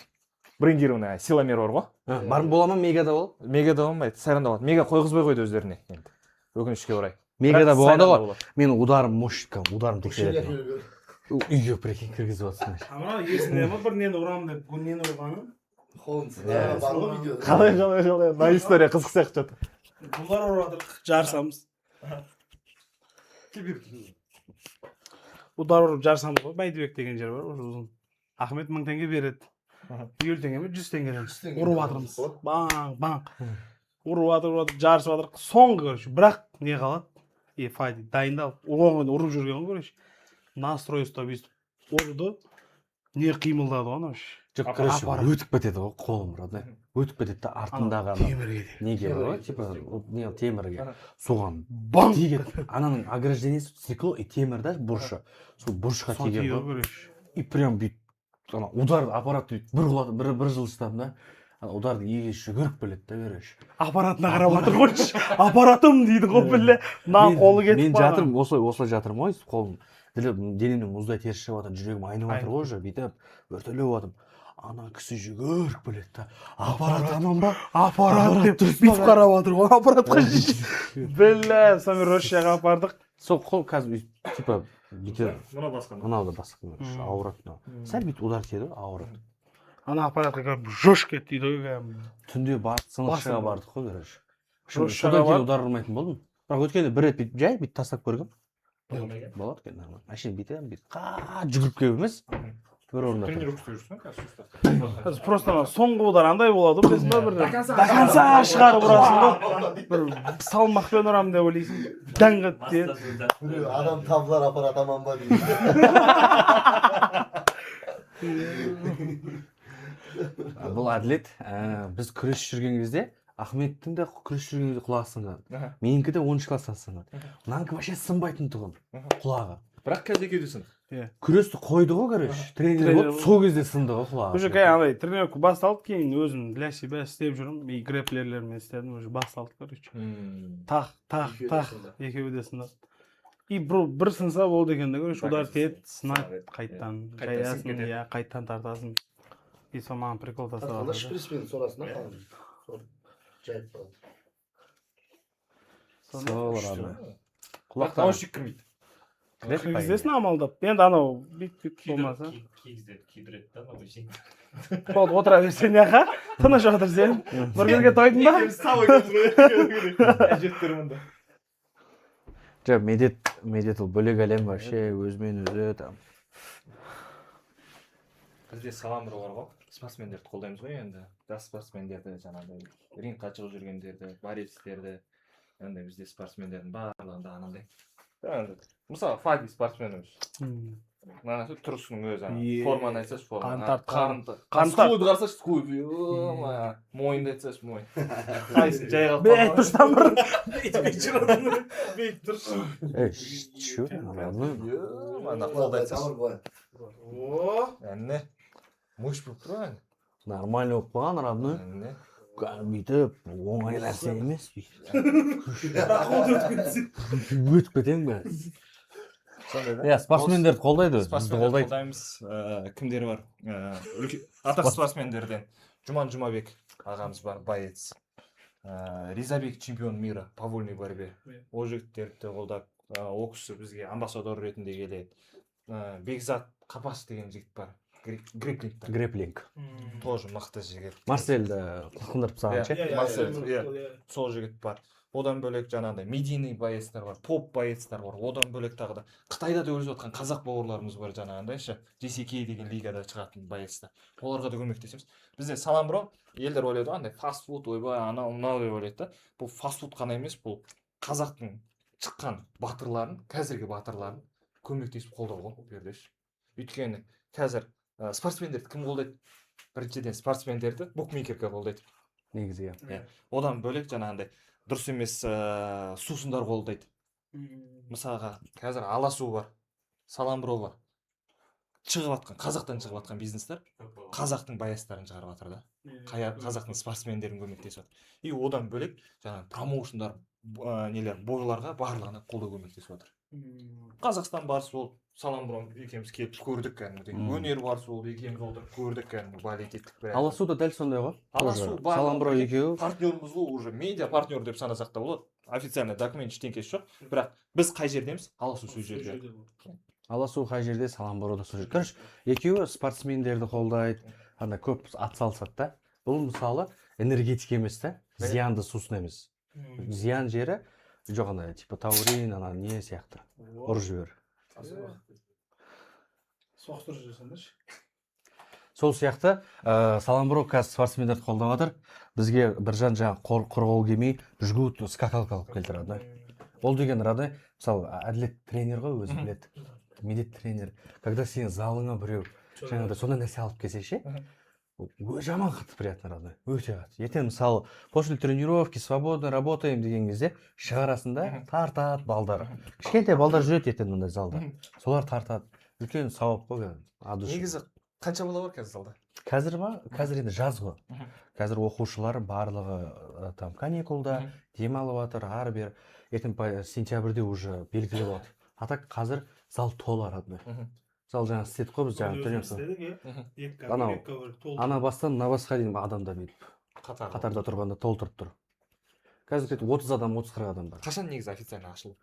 Брендированный силомер бар ғой. Бар бола ма, мегада бол? Мегада болмайды, сайранда болады. Мега қойғызбай қойды өздеріне енді. Өкінішке орай. Мегада болғанда ғой. Мен ударым мощка, ударым тексеретін. Шелек Үйге прикинь кіргізіп жатсыңдар. Ама есінде ма бір нені ұрамын деп, бұл нені ұрғаны? бар ғой видеода. Қалай. На история қызық сияқты жатыр. Бұлар ұратыр, жарысамыз. удар ұрып жарысамыз ғой, Бәйдібек деген жер бар, уже ұзын. Ахмет 1000 теңге береді. 50 теңге ме 100 теңгеден ұрып жатырмыз. Баң. Ұрып жатыр, жарысып жатыр. Соңғы, короче, бірақ не қалады? Файт дайындалып, оған ұрып жүрген ғой, короче. Настрой ұстап өйстіп ұрды. Не қимылдады ғой, вообще. Жоқ, короче, өтіп кетеді ғой қолым, брат. Өтіп кетеді да артындағы темірге. Неге ғой, типа, не темірге. Соған Бам тиген. Ананың ограждениесі стекло и темір да, бұрышы. Сол бұрышқа тиген ғой. И прям бүйтіп, ана удар аппаратты бір жылыстам да. Ударды еге жүгіріп келеді да, береш. Аппаратына қарап отыр қойшы. Аппаратым дейді ғой, біле. Нан қолы кетіп Мен жатырмын, осылай жатырмын ғой, қолым. Денемнен мұздай теріс шығып жатыр, жүрегім айнып жатыр ғой, уже бүйтіп, өртелеп жатырмын. Ана кісі жүгіріп келеді да. Аппарат аман ба? Аппарат деп бүйтіп қарап отыр ғой, аппаратқа. Біле, сонымен Россияға апардық. Сол қол қазір типа бүйтіп, Мына басқан. мынау да басқан, ауырады. Сәл бүйтіп удар тиеді, ауырады. Ана аппаратқа кіріп жош кетті дейді ғой. Түнде сынықшыға бардық қой, короче. Сынықшыға Содан кейін барып- удар ұрмайтын болдым. Бірақ өткенде бір рет бүйтіп жай бүйтіп тастап көргем. Болады екен, нормально. Әшейін бүйтемін, жүгіріп келіп емес. Бір орында тұр. Тренировка жүрсің ба қазір? Қазір просто соңғы удар андай болады, білесің ба, бір даканса шығарып ұрасың ғой. Бір салмақпен ұрамын деп ойлайсың. Даңғыт дейді. Адам табылар аппарат аман ба дейді. Бұл әділет. Біз күрес жүрген кезде, Ахметтің де күрес жүрген кезде құлағы сынған. Меніңкі де 10 класстан сынған. Мынанікі вообще сынбайтын тұғын, құлағы. Бірақ қазір екеуі де сын. Күресті қойды ғой, короче. Тренер болып, сол кезде сынды ғой құлағы. Уже кәй андай тренировка басталды, кейін өзім для себя істеп жүрмін. И грэплерлермен істедім, уже басталды, короче. Тақ, екеуі де сындады. И бір сынса болды екен де, короче, удар тиеді, сынады қайттан. Жаясың, иә, қайттан тартасың. И сол маған прикол тастап Қандай шприспен сорасың, қалың? Жайып қалады. Сол рады. Құлақтан наушник кірмейді. Кіргізесің амалдап. Енді анау бүйтіп болмаса. Кидіреді да, наушник. Болды, отыра берсен яқа. Тыныш отыр сен. Бургерге тойдың ба? Әжеттермін да. Жоқ, медет ол бөлек әлем вообще, өзімен өзі там. Бізде Саламбро бар ғой, спортсмендерді қолдаймыз ғой енді. Жас спортсмендерді, жаңағыдай рингқа шығып жүргендерді, борецтерді, енді бізде спортсмендердің барлығында анандай. Мысалы, Фади спортсменіміз. Мынасы тұрысының өзі, форманы айтсаш форма. Скуйды қарсаш скуйд. Мойынды айтсаш мойын. Қайсын жай қалып. Бейт тұрстан бір. Бейт тұрш. Чё? Мана қолды айтсаш. Әнне. Мощь болып тұр ән. Нормально болып қалған, родной. Әнне. Бүйтіп, оңай нәрсе емес. Өтіп кетең бе? Иә, спортсмендерді қолдайды, бізді қолдайды. Қолдаймыз. Кімдер бар? Атақ спортсмендерден Жуман Жұмабек ағамыз бар, боец. Ризабек чемпион мира по вольной борьбе. Ол жігіттерді қолдап, ол кісі бізге амбассадор ретінде келеді. Бекзат Қапас деген жігіт бар. Грэплинг. Тоже мықты жігіт. Марсельді қылқындырып тастаған ше? Марсель, сол жігіт бар. Одан бөлек жаңағыдай медийный боецтер бар, топ боецтер бар. Одан бөлек тағы да Қытайда да өсіп жатқан қазақ бауырларымыз бар жаңағындай ше. JCK деген лигада шығатын боецтер. Оларға да көмектесеміз. Бізде Саламбро елдер ойлайды андай фастфуд, ойбай, анау мынау деп ойлайды да. Бұл фастфуд қана емес, бұл қазақтың шыққан батырларын, қазіргі батырларын көмектесіп қолдау ғой, бердеш. Өйткені қазір спортсмендерді кім қолдайды? Біріншіден спортсмендерді букмекерге қолдайды. Негізі. Одан бөлек жаңағындай дұрыс емес сусындар қолдайды. Мысалға, қазір Аласу бар, Саламбро бар. Қазақтан шығып жатқан бизнестер қазақтың боецтарын шығарып жатыр да. Қазақтың спортсмендерін көмектесіп жатыр. И одан бөлек жаңағы промоушндар, нелер, бойларға барлығына қолдау көмектесіп жатыр. Қазақстан барысы ол Саламбро екеуміз келіп көрдік кәдімгідей. Өнер барысы ол екеуміз отырып көрдік кәдімгі балет еттік. Аласу да дәл сондай ғой. Аласу бар. Саламбро екеуі. Партнеріміз ғой, уже медиа партнер деп санасақ та болады. Официальный документ ештеңкесі жоқ. Бірақ біз қай жердеміз? Аласу сол жерде. Аласу қай жерде, Саламбро да сол жерде. Короче, екеуі спортсмендерді қолдайды. Ана көп атсалысады да. Бұл мысалы энергетика емес та, зиянды сусын емес. Зиян жері жоқ ана типа таурин, ана не сияқты. Ұрып жібер. соқтырып жүрсеңдерші. Сол сияқты Саламбро қазір спортсмендерді қолдап жатыр. Бізге біржан жаңағы қорғау келмей жгут скакалка алып келді родной. Ол деген родной, мысалы әділет тренер ғой, өзі біледі. Медет тренер. Когда сен залыңа біреу жаңағыдай сондай нәрсе алып келсе ше, жаман қатты приятно родной. Өте қатты. Ертең мысалы после тренировки свободно работаем деген кезде шығарасында тартады балдар. Кішкентай балдар жүреді ертең мұндай залда. Солар тартады. Үлкен сауап қой. Негізі қанша бала бар қазір залда? Қазір ма? Қазір енді жаз ғой. Қазір оқушылар барлығы там каникулда демалып жатыр, ары бері. Ертең сентябрьде уже белгілі болады. А так қазір зал толы родной. Зал жаңа істедік қой біз жаңа. Ана бастан мына басқа дейін адамдар бүйтіп қатарда тұрғанда толтырып тұр. Қазір 30 адам, 30-40 адам бар. Қашан негізі официально ашылу?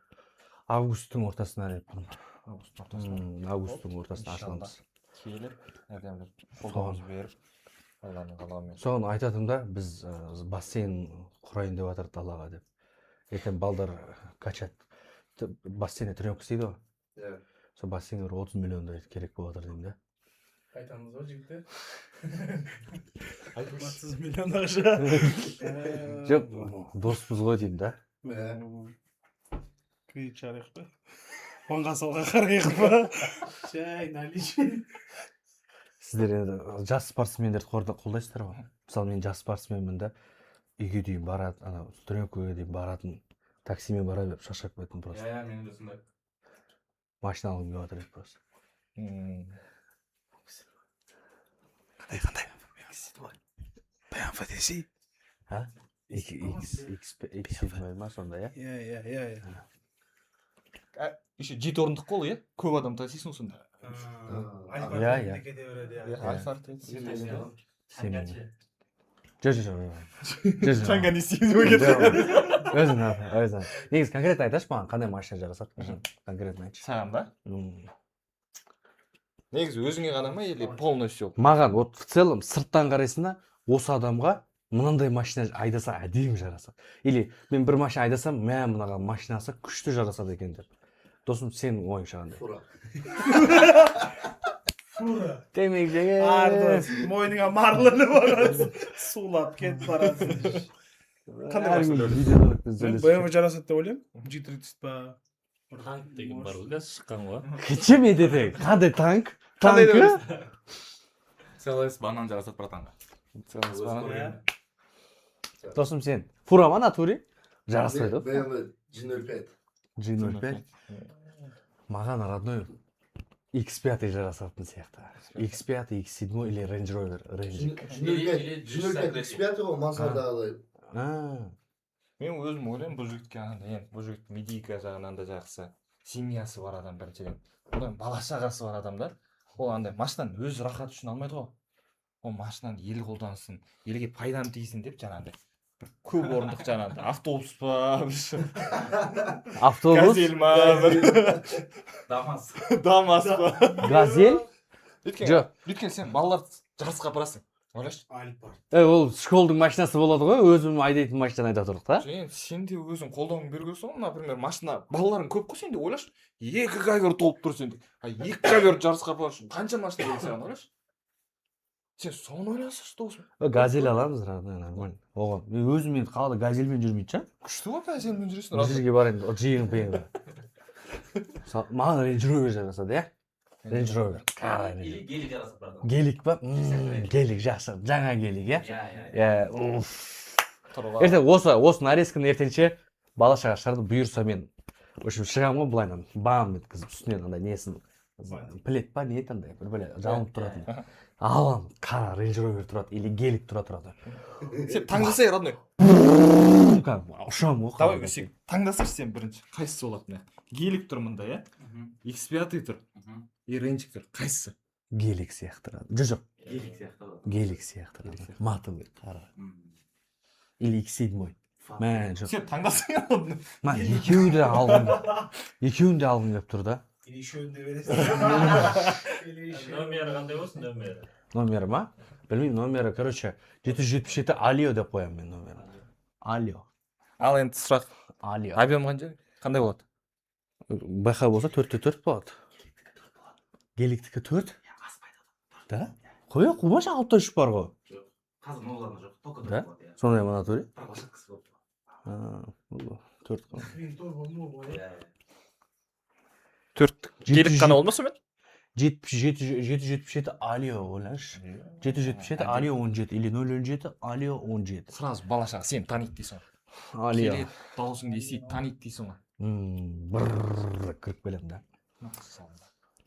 Августтың ортасына августтың ортасына ашыламыз. Келіп, әдемілеп қолдауымыз беріп, Алланың қалауымен. Соны айтатым да, біз бассейн құрайын деп жатыр далаға деп. Ертең балдар качат. Бассейнде тренировка істейді ғой. Сол бассейнге 30 миллиондай керек болып жатыр деймін да. Айтамыз ба жігіттер? 30 миллион ақша. Жоқ, доспыз ғой деймін да. Кредит жарайық па? Онға салға қарайық па? Жай, наличие. Сіздер енді жас спортсмендерді қолдайсыздар ғой. Мысалы мен жас спортсменмін да, үйге дейін барады, тренировкаға дейін баратын, таксимен бара беріп шаршап кеттім просто. Мен де сондай. Машина алғым келіп жатыр еді просто. Қандай? BMW десей? X7 ма сонда, иә? Иә. Еще 7 орындық қол, иә? Көп адам тасисың сонда. Иә. Жаңға не істейміз бе кетті? Өзің. Негіз конкретно айташы маған, қандай машина жарасады? Конкретно айтшы. Саған ба? Негізі өзіңе ғана ма, или полностью? Маған, вот в целом, сырттан қарайсында, осы адамға мынандай машина айдаса әдемі жарасады. Или мен бір машина айдасам, мынаған машинасы күшті жарасады екен деп. Досым, сен ойыңша қандай? Фура. Демек жеге. Ардос, мойныңа марлыны барасың. Сулап кетіп барасың. Қандай машина? BMW жарасады деп ойлаймын. G30 па? Танк деген бар ғой, шыққан ғой. Кече ме деді? Қандай танк? Танкі? Целес банан жарасады братанға. Целес банан. Досым, сен фура ма натуре? Жараспайды. BMW G05. G05. Маған родной X5 жарасатын сияқты. X5, X7 или Range Rover. G05 X5 ғой, Маздадағы. Мен өзім ойлаймын, бұл жігітке анандай, бұл жігіт медика жағынан да жақсы, семьясы бар адам біріншіден. Одан бала шағасы бар адамдар, ол андай машинаны өз рахат үшін алмайды ғой. Ол машинаны ел қолданысын, елге пайдам тигізсін деп жаңағыдай. Бір көп орындық жаңағыдай автобус па, Автобус? Газель ма, Дамас па. Газель? Жоқ. Өйткені сен балаларды жарысқа апарасың. Ойлашы. Ол школдың машинасы болады ғой, өзім айдайтын машинаны айда тұрдық та. Сен де өзің қолдауың бергенсің, например, машина балаларың көп қой, сен де ойлашы. 2 ковер толып тұр сенде. 2 ковер жарысқа апару үшін қанша машина керек саған, ойлашы. Сен соны ойласашы, досым. Газель аламыз, нормально. Оған. Мен өзім енді қалада газельмен жүрмейді ша. Күшті ғой, газельмен жүресің. Бір жерге барайын, жиын пейін. Маған Range Rover жарасады, иә? Range Rover. Гелик жарасады братан. Гелик па? Гелик жақсы. Жаңа гелик, иә? Ертең осы нарезканы ертеңше бала шаға шығарды бұйырса мен в общем шығамын ғой былайынан бам еткізіп үстінен андай несін плед па не андай бір бәле жалынып тұратын. Алам қара Range Rover тұрады или гелик тұрады. Сен таңдасай, родной. Ұшам ғой. Давай өсек. Таңдасайшы сен бірінші. Қайсысы болады? Гелик тұр мұнда, иә? X5 тұр. И Range тұр. Қайсысы? Гелик сияқты. Жоқ. Гелик сияқты. Гелик сияқты. Матовый қара. Или X7. Сен таңдасың родной. Екеуін де алғым келіп тұр да. Или үшеуін де бересің. Номері қандай болсын, номері? Номері ма? Білмеймін, номері, короче, 777 Алио деп қоямын мен номері. Алио. Ал енді сұрақ. Алио. Объем қандай болады? БХ болса 4-4 болады. Геликтікі 4? Да? Қоя қумаша 63 бар ғой. Қазір новларда жоқ. Только Да? болады, иә. Сондай моноторий? Бірақ лошадкасы болды. 4 қана. Төрт гелик қана болмаса мен? 777 Алио ойланыш. 777 Алио 17 или 007 Алио 17. Сразу бала-шаға сені таниды дейсің ғой. Алио. Келеді, дауысыңды естиді, таниды дейсің ғой. Брррр кіріп келем да.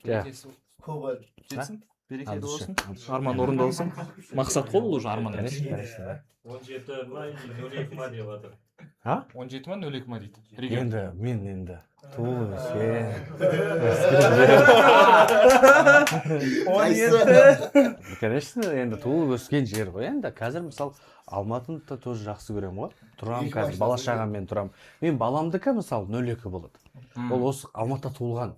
Берекесі Коваль. жетсін, берекелі Абдыш. болсын. Арман орындалсын. Мақсат қой бұл уже арман емес. 17 ма 02 ма деп жатыр. А? 17 ма 02 ма дейді. Регион. Енді мен енді туы сен. Конечно, енді туылып өскен жер ғой. Енді қазір мысалы Алматыны да тоже жақсы көремін ғой. Тұрамын қазір бала шағаммен тұрамын. Мен баламдікі мысалы 02 болады. Ол осы Алматыда туылған.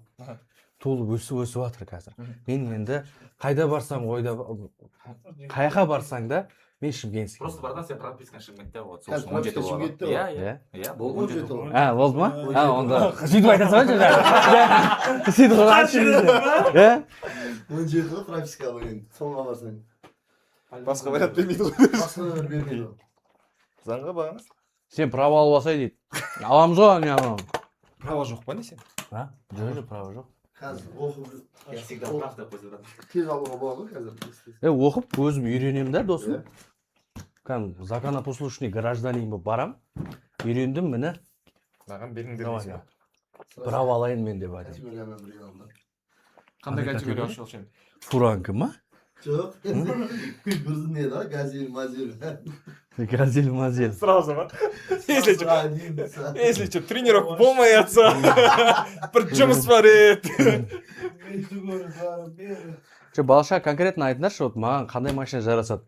Туылып өсіп жатыр қазір. Мен енді қайда барсаң ойда қайға барсаң да мен Шымкентский. Просто бардан сен пропискаң Шымкентте болады. Сол Қазір үшін 17 прописка болады. Шымкентте Иә, болады. иә. Иә, бұл 17 болады. болды ма? Онда сөйтіп айтасың ғой сөйтіп қойған. 17 прописка бар енді. Соңға барсаң. Басқа вариант бермейді ғой. Басқа нөмір бермейді. Заңға бағыңыз. Сен право алып алсай дейді. Аламыз ғой, не аламын. Права жоқ па не сен? Жоқ, право жоқ. Қазір оқып Я всегда прав деп қойса да. тез алуға болады ғой қазір. Оқып өзім үйренемін да досым. Кәдімгі законопослушный гражданин болып барам. Үйрендім міне. Маған беріңдер дейсің. Право алайын мен деп айтамын. Категориямен бірге алды. Қандай категория ашып сен? Фуранка ма? Жоқ. Бірдің не да? Газель, мазель. Газель, мазель. Сразу ма? Если что, Один. если что, тренировка болмай жатса, бір жұмыс бар еді. Балаша конкретно айтыңдаршы, вот маған қандай машина жарасады?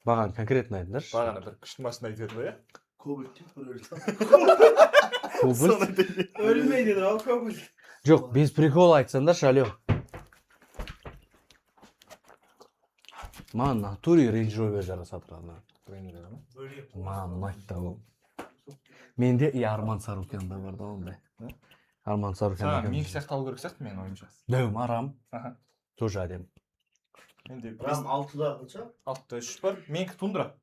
Маған конкретно айтыңдаршы. Бағана бір күшті машина айтып еді ғой, иә? Кобальт деп бір Кобальт? Өлмейді да, кобальт. Жоқ, без прикола айтсаңдаршы, алло. Маған натуре Range Rover жарасады ғана. Маған ұнайды да ол. Менде и Арман Сарукянда бар да ондай. Арман Сарукянда. Мен сияқты алу керек сияқты менің ойымша. Дөм арам. Тоже әдем. Менде Рам 6-да қанша? 6-3 бар. Менікі Тундра.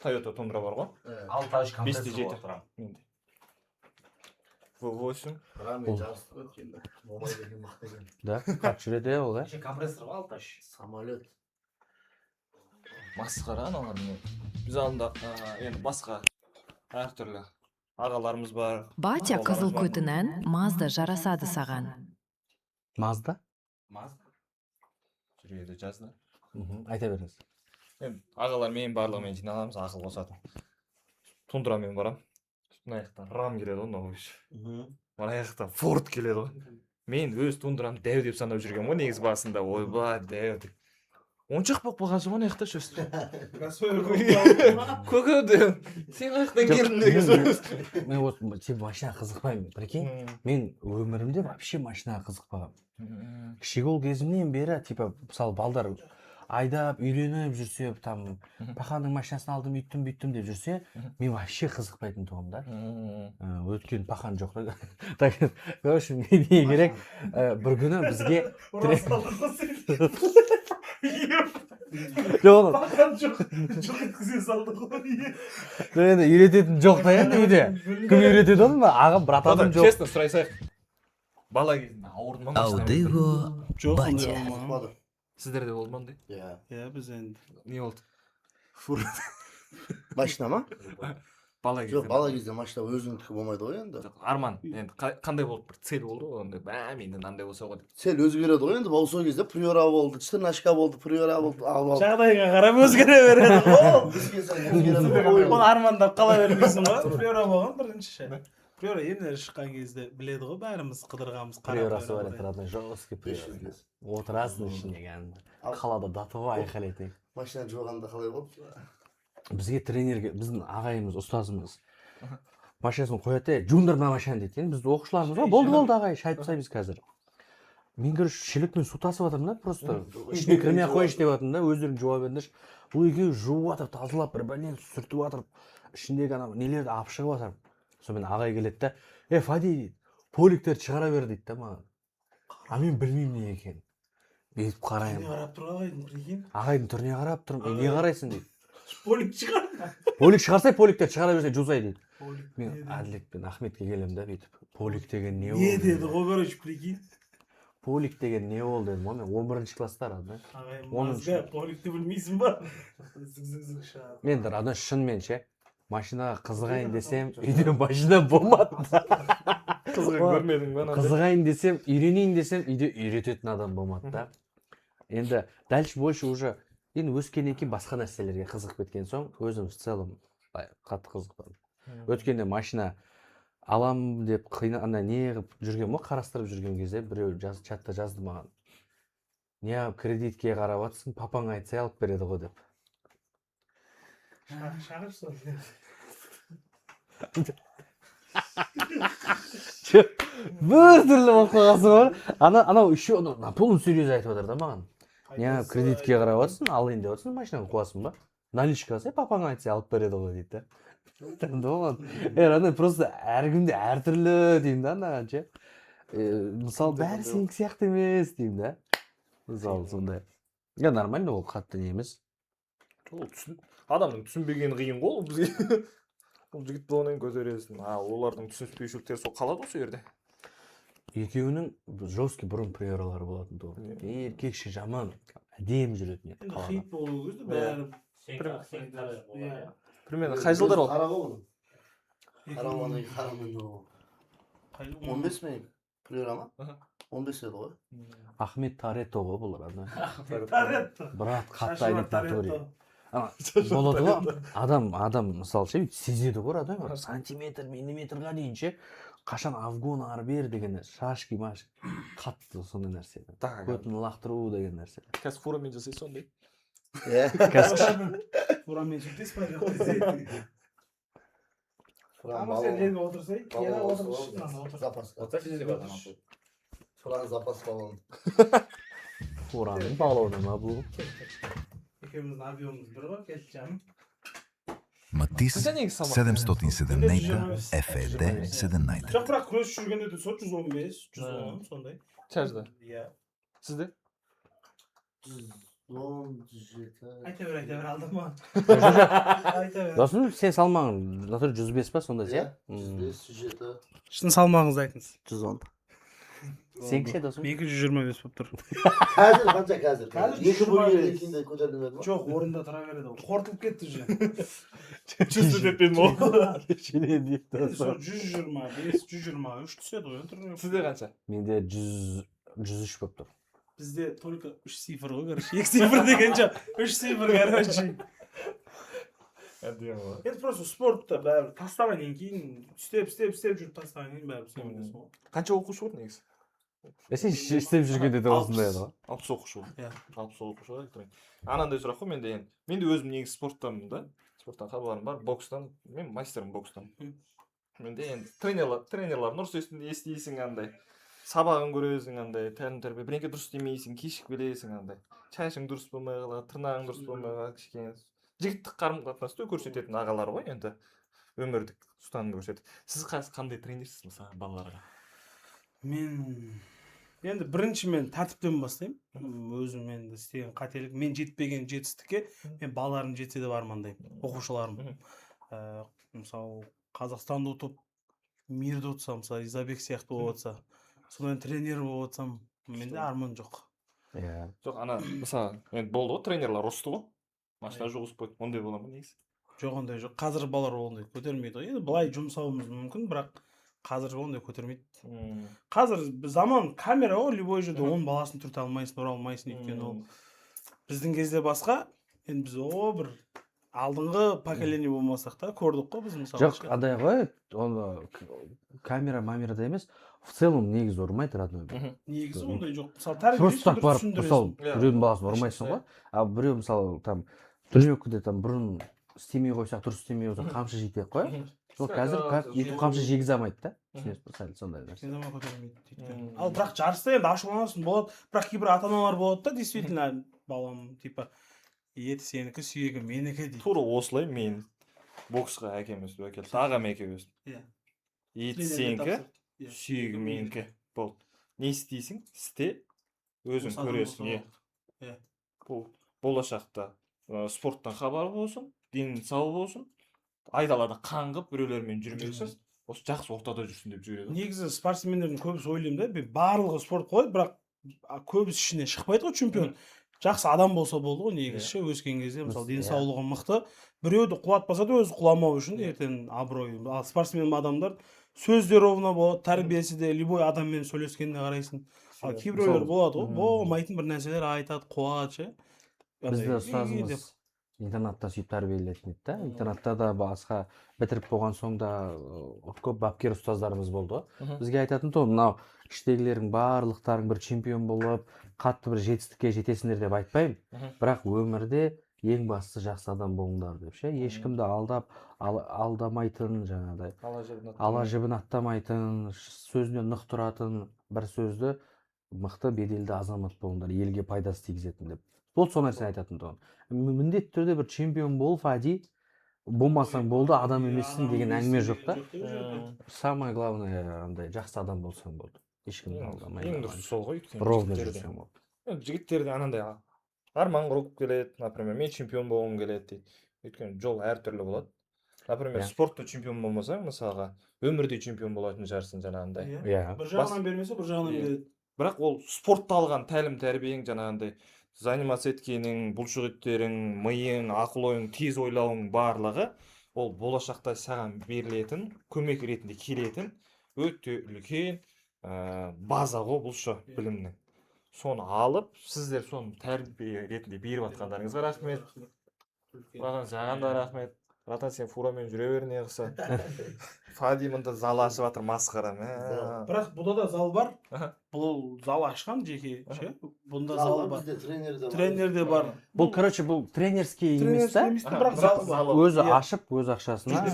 Toyota Тундра бар ғой. 6-3 5-те компрессор 7 тұрам. Менде. V8. Раммен жарыстық өткенде. Момай деген мақта екен. Да, қатты жүреді ол, да? компрессор ғой 6-3. Самолет. Масқара аналар мен. Біз алдында енді басқа әртүрлі ағаларымыз бар. Батя қызыл көтінен Мазда жарасады саған. Мазда? Мазда. Жүреді жазды. Айта беріңіз. Енді ағалармен барлығымен жиналамыз, ақыл қосатын. Тундрамен барам. Мына жақтан Рам келеді ғой, мынау үш. Мына жақтан Форд келеді ғой. Мен өз Тундрамды дәу деп санап жүрген ғой негізі басында. Ойбай, дәу деп. Оншақ болып қалғансың ғой, мына жақта шөсті. Көкеуді. Сен қаяқтан келдің негізі. Мен вот типа машинаға қызықпаймын, прикинь. Мен өмірімде вообще машинаға қызықпағанмын. Кішкентай кезімнен бері типа мысалы балдар айдап үйреніп жүрсе, там паханның машинасын алдым, үйттім деп жүрсе, мен вообще қызықпайтын тұғым да. Өткен пахан жоқ та. Так, в общем, не керек. Бір күні бізге Жоқ еткізе салды ғой. енді үйрететін жоқ та енді үйде. Кім үйретеді оны ма? Ағам, братаным жоқ. Честно сұрайсақ. Бала кезінде ауырды ма машина? Аудио Батя. Сіздерде болды ма ондай? Иә, біз енді. Не болды? Машина ма? Бала Жоқ, кезде. бала кезде машина өзіңдікі болмайды ғой енді. Арман, енді қандай болды? Bir цель болды ғой ондай. Менде мынандай болса ғой деп. Цель өзгереді ғой енді. Ол сол кезде приора болды, 14 болды, приора болды. Жағдайға қарап өзгере береді ғой. Бізге сай өзгереді ғой. Оны армандап қала бермейсің ғой. Приора болған бірінші. Приора емнері шыққан кезде біледі ғой, бәріміз қыдырғанбыз. Приорасы бар еді, жесткий приора. Отырасың ішінде кәдімгі. Қалада датыға айқайлайды. Машина жуғанда қалай болды? Бізге тренерге, біздің ағайымыз, ұстазымыз машинасын қояды, жуындар мына машина дейді. Енді бізді оқушыларымыз ғой, болды ағай, шай пысаймыз қазір. Мен көріш шелекпен су тасып жатырмын да, просто ішіне кірмей қойшы деп жатырмын да, өздерің жуа беріңдерші. Бұл екеуі жуып жатыр, тазалап, бір бәлен сүртіп жатыр, ішіндегі нелерді алып шығып жатыр. Сонымен ағай келеді да, Фади дейді, поликтерді шығара бер дейді да маған. А мен білмеймін не екен. бүйтіп Не қараймын. қарап тұр ағайдың прикинь. Ағайдың түріне қарап тұрмын. Не қарайсың дейді. Полик шығар. Полик шығарса, поликтер шығара берсе жусай дейді. Полик Мен не деді? Әділет пен Ахметке келем да бүйтіп. Полик деген не Не ол? деді ғой, короче, прикинь. Полик деген не ол дедім ғой мен 11-ші класста ана. Ағай, Оныншы. мазга, поликті білмейсің ба? Зig шығады. Мен ана шынымен ше машинаға қызығайын десем, үйде машина болмады. Қызығын көрмедің ба? Қызығайын десем, үйренейін десем, үйде үйрететін адам болмады да. Енді дальше больше уже енді өскеннен кейін басқа нәрселерге қызығып кеткен соң, өзім в целом қатты қызықпадым. Өткенде машина алам деп ана не қылып жүрген ғой, қарастырып жүрген кезде біреу чатта жазды маған. Не кредитке қарап жатсың, папаң айтса алып береді ғой деп. Шағырсың. Бір түрлі оқиғасы бар. Анау еще на полном серьезе айтып жатыр да маған. Не кредитке қарап жатсың, алайын деп жатсың, машинаны қуасың ба? Наличка алса, папаң айтса алып береді ғой дейді да. Ана просто әркімде әртүрлі деймін да ана ше. Мысалы бәрі сенікі сияқты емес деймін да. Мысалы сондай. Я нормально ол қатты не емес. Адамның түсінбегені қиын ғой ол бізге. Ол жігіт болғаннан көтересің. Олардың түсініспеушіліктері сол қалады осы жерде. Екеуінің жесткий бұрын приоралары болатын тұғын. Еркекші жаман, әдемі жүретін еді. Енді хит болу кезде бәрі. Примерно қай жылдар ол? Қара ғой. Қараманы қарамын ол. 15 ме? Приорама? 15 еді ғой. Ахмет Таретто ғой бұлар ана. Таретто. Брат, қатты айдиктатория. Болады ғой, адам мысалы ше, сезеді ғой адам, сантиметр, миллиметрға дейін ше, қашан авгон ары бер деген шашки маш қатты сондай нәрсе. Көтін лақтыру деген нәрсе. Қазір фурамен жасайсыз сондай. Фурамен жетесіз ба деп. Ama sen yerine otursaydı, yere oturmuşsun nasıl otur? Запас. Фуран запас баллон. Фуранның баллоны ма бұл? Екеуміздің авионымыз бір ғой, келді жаным. Матис 717 FED 17. Жоқ, бірақ күрес жүргенде де сол 115, 110 сондай. Чажда. Иә. Сізде? 117. Айта бер, алдың ма? Досым, сен салмағың, натур 105 па сонда сен? 105, 107. Шын салмағыңызды айтыңыз. 110. Сен кеше досым? 225 болып тұр. Қазір қанша қазір? Қазір 2 бөлге екенде көтердім еді ма? Жоқ, орында тұра береді. Қортылып кетті же. 100 деп едім ол. Кешене дейік Сол 125, 123 түседі ғой. Сізде қанша? Менде 103 болып тұр. Бізде только 3 цифр ғой, короче. 2 цифр деген жоқ. 3 цифр, короче. Енді просто спортта бәрі тастағаннан кейін, істеп жүріп тастағаннан кейін бәрі сөйлесің ғой. Қанша оқушы бар негізі? Сен істеп жүргенде де осындай еді ғой? 60 оқушы бар. Иә. 60 оқушы бар. Анандай сұрақ қой менде енді. Мен де өзім негізі спорттанмын да. Спорттан хабарым бар, бокстан. Мен мастермін бокстан. Менде енді тренерлардың ұрсысын естисің андай. Сабағын көресің андай, тәрбие біреңке дұрыс демейсің, кешік білесің андай. Шашың дұрыс болмай қалады, тырнағың дұрыс болмай қалады, кішкене. Жігіттік қарым-қатынасты көрсететін ағалар ғой енді. Өмірлік ұстанымды көрсетеді. Сіз қандай тренерсіз мысалы балаларға? Мен енді бірінші мен тәртіптен бастаймын. Өзім енді істеген қателік, мен жетпеген жетістікке мен балаларым жетсе деп армандаймын, оқушыларым. Мысалы Қазақстанда ұтып, мирді ұтса, мысалы Изабек сияқты болып отса, сонымен тренер болып отсам, менде арман жоқ. Иә. Жоқ, ана мысалы енді болды ғой, тренерлар ұрысты ғой. Машина жуғызып қойды. Ондай бола ма негізі? Жоқ, ондай жоқ. Қазір балалар ондай көтермейді ғой. Енді былай жұмсауымыз мүмкін, бірақ қазір ондай көтермейді. Қазір заман камера ғой, любой жерде 10 баласын түрте алмайсың, ұра алмайсың, өйткені ол біздің кезде басқа. Енді біз бір алдыңғы поколение болмасақ та көрдік қой біз мысалы. Жоқ, адай ғой, оны камера-мамерада емес, в целом негізі ұрмайды родной. Негізі ондай жоқ. Мысалы просто так барып, мысалы, біреудің баласын ұрмайсың ғой, а біреу мысалы там тренировкада там бұрын істемей қойсақ, дұрыс істемей қойсақ, қамшы жейтек қой. Сол қазір екі қамшы жегізе алмайды да. Түсінесіз ба, сәл сондай нәрсе. Заман көтермейді. Ал бірақ жарыста енді ашуланасың болады, бірақ кейбір ата-аналар болады да, действительно балам типа еті сенікі, сүйегі менікі дейді. Тура осылай мен боксқа әкеміз әкелді, ағам екеуміз. Еті сенікі, сүйегі менікі болды. Не істейсің? Істе, өзүң көрөсүң. Бул болашакта спорттон хабар болсун, ден сау болсун, айдалада каңгып бирөөлөр менен жүрмөйсүз. Осы жақсы ортада жүрсүн деп жүреді. Негізі спортсмендердің көбісі ойлаймын да, барлығы спорт қойды, бірақ көбісі ішінен шықпайды ғой чемпион. Жақсы адам болса болды ғой негізі өскен кезде, мысалы денсаулығы мықты, біреуді құлатпаса да өзі құламау үшін ертең абырой. Ал спортсмен адамдар сөзде ровно болады, тәрбиесі де любой адаммен сөйлескенде қарайсың. Ал кейбіреулер болады ғой, болмайтын бір нәрселер айтады, қуады. Бізді ұстазымыз интернатта сөйтіп тәрбиелетін еді да. Интернатта да басқа бітіріп болған соң да көп бапкер ұстаздарымыз болды. Бізге айтатын то, мынау іштегілердің барлықтарың бір чемпион болып, қатты бір жетістікке жетесіңдер деп айтпаймын. Бірақ өмірде ең бастысы жақсы адам болыңдар деп ше. Ешкімді алдамайтын, жаңағыдай ала жібін аттамайтын, сөзіне нық тұратын, бір сөзді мықты беделді азамат болыңдар, елге пайдасы тигізетін деп. Бұл сол нәрсені айтатын тұғын. Міндетті түрде бір чемпион болып, болмасаң болды, адам емессің деген әңгіме жоқ та. Самое главное, жақсы адам болсаң болды. Ешкімді алдамай. Ең дұрысы сол ғой, ровно жүрсең болды. Жігіттерде анандай арман құрып келеді, например, мен чемпион болғым келеді дейді. Өйткені жол әртүрлі болады. Например, спортта чемпион болмасаң, мысалға, өмірде чемпион болатын жарсың жаңағындай. Бір жағынан бермесе, бір жағынан береді. Бірақ ол спортта алған тәлім тәрбиең жаңағындай заниматься еткенің, бұлшықеттерің, миың, ақыл ойың, тез ойлауың барлығы ол болашақта саған берілетін, көмек ретінде келетін өте үлкен база ғой бұлшы білімнің. Соны алып, сіздер соны тәрбие ретінде беріп жатқандарыңызға рахмет. Маған саған да рахмет. Рatan сен фурамен жүре бер не қылса. Фади мында зал ашып жатыр масқара. Бірақ бұда да зал бар. Бұл зал ашқан жеке. Бұнда зал бар. Тренер де бар. Бұл, короче, бұл тренерский емес та. Бірақ зал бар. Өзі ашып, өз ақшасына.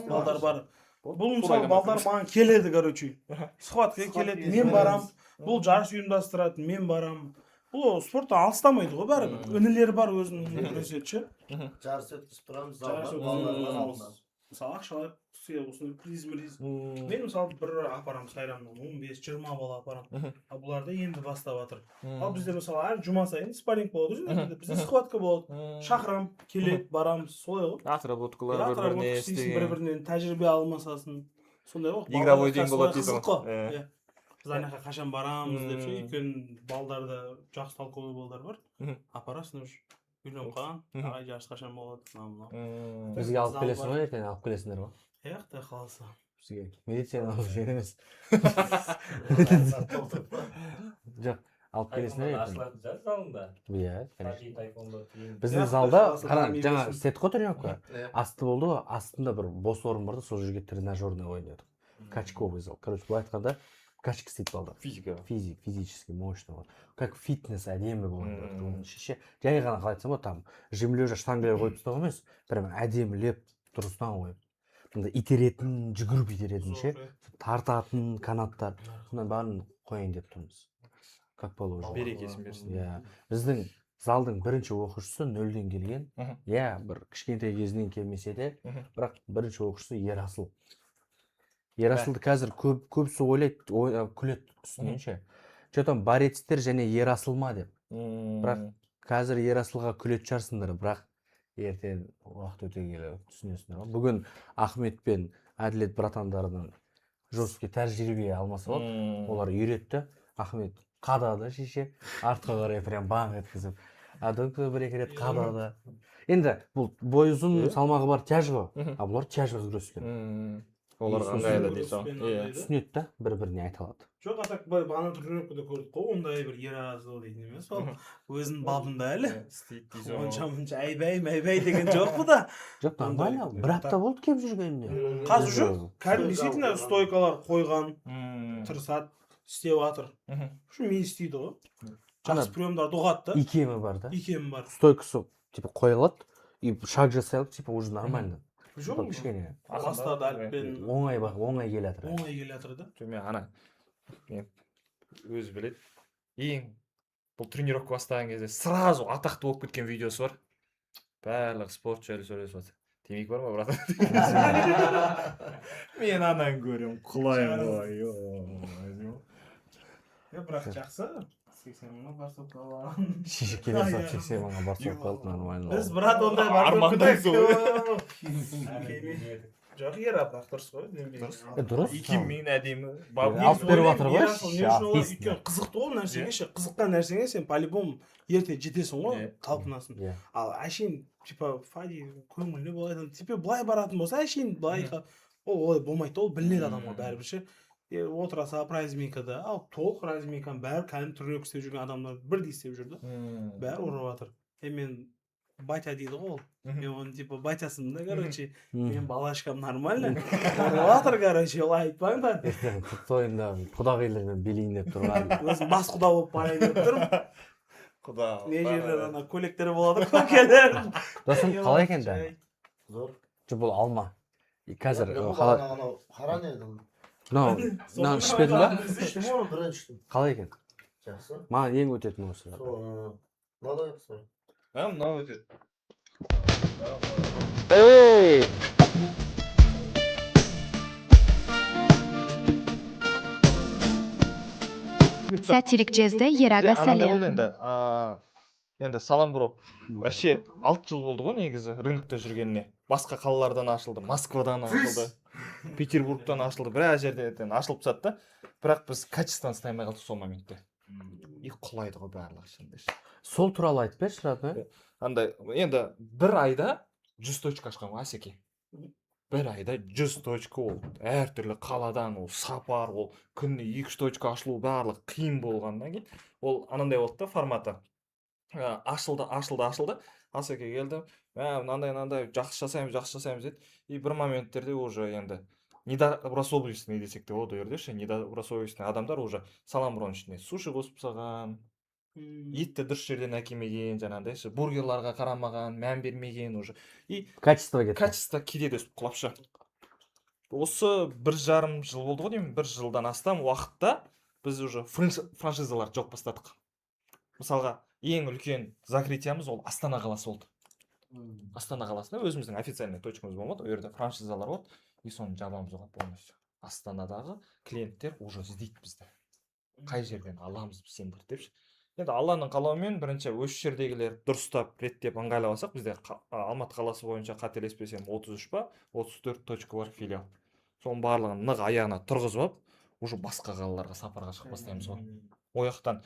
Балдар бар. Бұл мысалы балдар маған келеді, короче. Сұхбатқа келеді, мен барам. Бұл жарыс ұйымдастырады, мен барам. Бұл спортта алыстамайды ғой бәрі. Өнілері бар өзінің күресетші. Жарыс өткізіп тұрамыз, балалар. Мысалы ақшалай приз. Мен мысалы бір апарам сайрамнан 15-20 бала апарам. Ал бұларда енді бастап жатыр. Ал бізде мысалы әр жұма сайын спарринг болады. Бізде сұхбатқа болады. Шақырам, келеді, барамыз. Солай ғой. Отработкалар бір-біріне істеген. Бір-бірінен тәжірибе алмасасын. Сондай ғой. Игровой день болады дейді. Біз ана қашан барамыз деп ше, өйткені балдарда жақсы талқылау балдар бар. Апарасың уже үйленіп қалған, ағай жарыс қашан болады, мынау. Бізге алып келесің ғой, ертең алып келесіңдер ғой. Құдай қаласа. Бізге медициналық жер емес. Жоқ, алып келесіңдер ертең. Иә, конечно. Біздің залда, қараң, жаңа істедік қой тренировка. Асты болды ғой, астында бір бос орын барды, сол жерге тренажерный ойнадық. Качковый зал. Короче, былай айтқанда качка істейді балдар. Физически мощно. Как фитнес әдемі болады. Жай ғана қалайтсам ғой, там жимлеужа штангілер қойып тастау емес, прям әдемілеп тұрыстан қойып. Мында итеретін, жүгіріп итеретін ше, тартатын канаттар. Сонdan барын қойын деп тұрмыз. Как положено. Берекесін берсін. Біздің залдың бірінші оқушысы 0-ден келген. Бір кішкентай кезінен келмесе де, бірақ бірінші оқушысы Ерасыл. Ерасылды қазір көбісі ойлайды, күлет үстінен ше. Что-там борецтер және Ерасыл ма деп. Бірақ қазір Ерасылға күлет жарсыңдар, бірақ ертең уақыт өте келе түсінесіңдер. Бүгін Ахмет пен Әділет братандарының жорстке тәжірибе алмаса болды. Олар үйретті. Ахмет қадады шеше, артқа қарай прям баң еткізіп. Доктор бір-екі рет қадады. Енді бұл бойы ұзын салмағы бар тяж ғой. Бұлар тяжға күрескен. Олар ыңғайлы дейсің. Түсінеді да, бір-біріне айта алады. Жоқ, атақ бана тренировкада көрдік қой, ондай бір Ерасыл дейтін емес. Ол өзінің бабында әлі. Онша әйбәй деген жоқ бұ да. Жоқ, нормально. Бір апта болды кеп жүргеніне. Қазір жоқ. Кәдімгі действительно стойкалар қойған, тырысады, істеп жатыр. Şu мен істейді ғой. Жақсы приемдарды ұғады да. Икемі бар да. Икемі бар. Стойкасы қойылады, и шаг жасайлық, уже нормально. Жоқ, кішкене. Бастады әліппен. Оңай келе жатыр. Оңай келе жатыр да. Мен ана өзі біледі. Ең бұл тренировка бастаған кезде сразу атақты болып кеткен видеосы бар. Барлық спорт жайлы сөйлесіп жатыр. Темекі бар ма, брат? Мен анан көрем, құлайым ғой. Бірақ жақсы. 80 мыңға бар соқ алған. Шешек келер сап 80 мыңға бар соқ қалды, нормально. Біз брат ондай бар Армандайсың Жоқ, ер апақ дұрыс қой. Дұрыс. 2000 әдемі. Алып беріп жатыр ғой. Өйткені қызықты ол нәрсеге ше, қызыққан нәрсеге сен по-любому ерте жетесің ғой, талпынасың. Ал әшейін типа фади көңілі болады, типа былай баратын болса әшейін былай ол олай болмайды, ол білінеді адамға бәрібір ше. Отыраса праздникада, ал толық праздниканы бәрі кәдімгі түрлі істеп жүрген адамдар бірдей істеп жүрді. Бәрі ұрып жатыр. Мен батя дейді ғой ол. Мен оны типа батясымын да, короче. Мен балашкам нормально. Ұрып жатыр, короче, ол айтпаңдар. Тойында құдағилармен билейін деп тұрған. Өзім бас құда болып барайын деп тұрмын. Құда. Не жерлер ана көйлектері болады көкелер. Досым, қалай екен да? Зор. Жоқ, бұл алма. Қазір қара не еді? Мынау ішпедің ба? Іштім оны бірінші іштім. Қалай екен? Жақсы. Маған ең өтетін осы. Мынадай жақсы. Мынау өтеді. Эй! Сәтирік жезді Ераға сәлем. Енді салам бро. Вообще 6 жыл болды ғой негізі рынокта жүргеніне. Басқа қалалардан ашылды, Москвадан ашылды, Петербургтан ашылды, біраз жерден ашылып жатты да. Бірақ біз качествоны ұстай алмай қалдық сол моментте. И құлайды ғой барлығы шынында. Сол туралы айтып берші, Радмир. Андай, енді бір айда 100 точка ашқан ғой Асеке. Бір айда 100 точка ол. Әртүрлі қаладан ол сапар, ол күніне 2-3 точка ашылу барлығы қиын болғаннан кейін, ол анандай болды да форматы. Ашылды. Асеке келді. Мынандай жақсы жасаймыз деді. И бір моменттерде уже енді недобросовестный десек те болады жерде ше, недобросовестный адамдар уже салам броның ішіне суши қосып салған, етті дұрыс жерден әкелмеген, жаңағыдай ше, бургерларға қарамаған, мән бермеген уже. И качество кетті. Качество кетеді өсіп құлапша. Осы 1,5 жыл болды ғой деймін, 1 жылдан астам уақытта біз уже франшизаларды жауып бастадық. Мысалға, ең үлкен закрытиямыз ол Астана қаласы болды. Астана қаласында өзіміздің официальный точкамыз болмады, ол жерде франшизалар болды, и соны жабамыз оған полностью. Астанадағы клиенттер уже іздейді бізді. Қай жерден аламыз біз сендер депші. Енді Алланың қалауымен бірінші осы жердегілер дұрыстап, реттеп ыңғайлап алсақ, бізде Алматы қаласы бойынша қателеспесем 33 па, 34 точка бар филиал. Соның барлығын нық аяғына тұрғызып алып, уже басқа қалаларға сапарға шығып бастаймыз ғой. Ол жақтан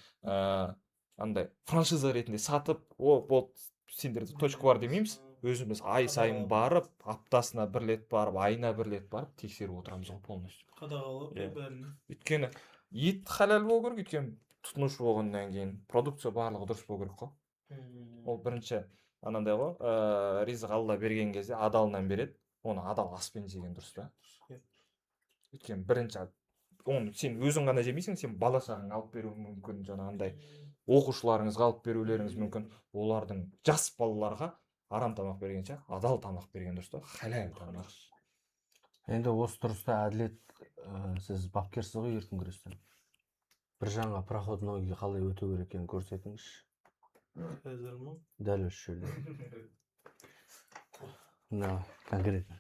андай франшиза ретінде сатып, болды сендерде точка бар демейміз, өзіміз ай сайын барып, аптасына 1 рет барып, айына 1 рет барып тексеріп отырамыз ғой полностью. Қадағалап бәрін. Өйткені ет халал болу керек, өйткені тұтынушы болғаннан кейін продукция барлығы дұрыс болу керек қой. Ол бірінші анандай ғой, ризық Алла берген кезде адалынан береді, оны адал аспен жеген дұрыс па? Өйткені бірінші оны сен өзің ғана жемейсің, сен бала-шағаңа алып беруі мүмкін, жаңағындай оқушыларыңызға алып берулеріңіз мүмкін. Олардың жас балаларға арам тамақ бергенше адал тамақ берген дұрыс та, халал тамақ. Енді осы тұрыста әділет, сіз бапкерсіз ғой еркін күрестен. Бір жаңа проходнойға қалай өту керек екенін көрсетіңізші. Қазір ма? Дәл осы жерде. Мына конкретно.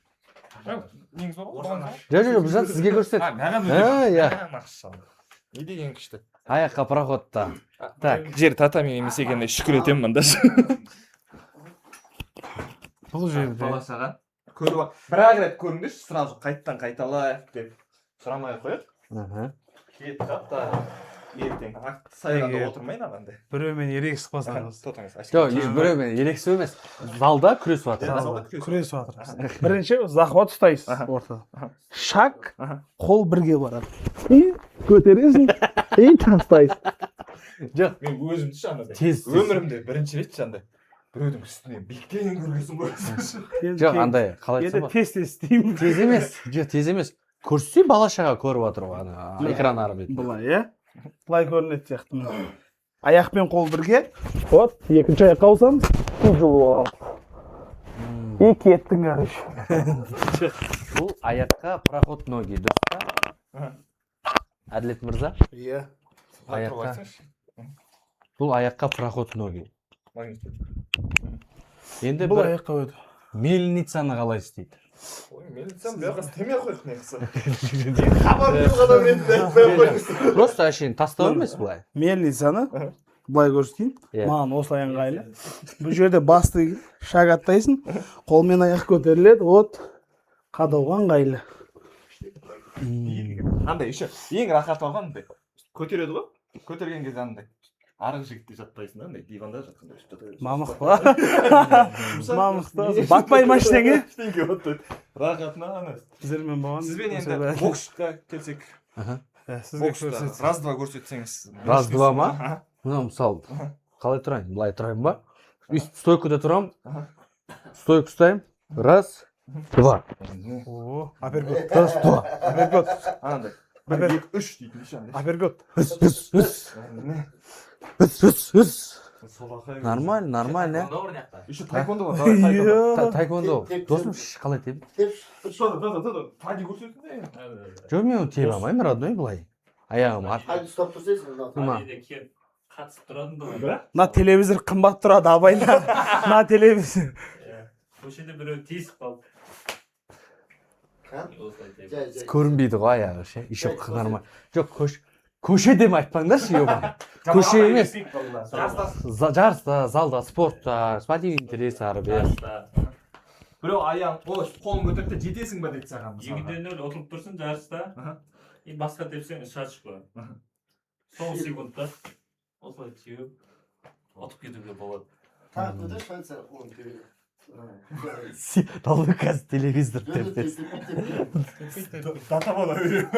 Неңіз бар ғой? Жоқ, біз сізге көрсет. Не деген күшті. Аяққа проходта. Так, жер татами емес екеніне шүкір етемін мындаш. Бұл жерде Балашаға көріп, бір-ақ рет көріңдерші, сразу қайттан қайталайық деп сұрамай қойып. Кетті қапта ертең сайғанда отырмайын ағандай. Біреумен ерегісіп қалсаңыз. Жоқ, біреумен ерегісіп емес. Залда күресіп жатыр. Күресіп жатыр. Бірінші захват ұстайсыз ортада. Шаг, қол бірге барады. И көтересің, и тастайсың. Жоқ, мен өзімді шандай. Өмірімде бірінші рет шандай. Біреудің үстіне биіктен көргесін көресің. Жоқ, андай, қалай айтсам ба? Тез істеймін. Тез емес, жоқ, тез емес. Көрсе бала-шаға көріп отыр ғой, экран ары бет. Бұлай, Бұлай көрінеді сияқты. Аяқпен қол бірге, вот, екінші аяққа алсам, жылу аламыз. И кеттің короче. Бұл аяққа проход ноги, дұрыс па? Әділет мырза? Иә. Аяққа. Бұл аяққа проход ноги. Енді бұл аяққа өті. Мельницаны қалай істейді? Мен айтсам, бұяққа істемей ақ қойық не қылса. Хабар болғанда мен де айтпай қойсын. Просто әшейін тастау емес былай. Мельницаны былай көрсетейін. Маған осылай ыңғайлы. Бұл жерде басты шаг аттайсың, қолмен аяқ көтеріледі, от қадауға ыңғайлы. Андай еще ең рахат алған андай. Көтереді ғой. Көтерген кезде андай. Арғы жігітте жатпайсың да, андай диванда жатқанда өшіп жата бересің. Мамық па? Мамық та. Батпай ма ештеңе? Ештеңе батпайды. Рахатына ана. Сіздермен болған. Сізбен енді боксқа келсек. Бокста раз-два көрсетсеңіз. Раз-два ма? Мына мысалы, қалай тұрайын? Былай тұрайын ба? Стойкада тұрам. Стойка ұстайым. Раз, два. О, апергот. Раз, два. Апергот. Анандай. Бір, екі, үш дейтін еще андай. Апергот. Нормально, нормально. Еще тайкондо бар. Тайкондо. Досым қалай теймін? Пади көрсетсін де. Жоқ, мен оны тейіп алмаймын, родной былай. Аяғым Хadi ұстап тұрсайсың. қатысып тұратын да ғой. На телевизор қымбат тұрады, абайна. На телевизор. Көшеде біреу тиісіп қалды. Көрінбейді ғой аяғы ше. Еще нормально. Жоқ, көше дем айтпаңдаршы, ебан. Көше емес. Жарыста, залда, спортта, спортивный интерес ары бер. Біреу аяғын, қолын көтеріп те жетесің ба дейді саған. Егінден өлі отырып тұрсын жарыста. Басқа тепсең шашып қой. Сол секундта осылай теуіп отып кетуге болады. Так, өте шанса он көре. Далды қазір телевизор теппес. Дата бола беру.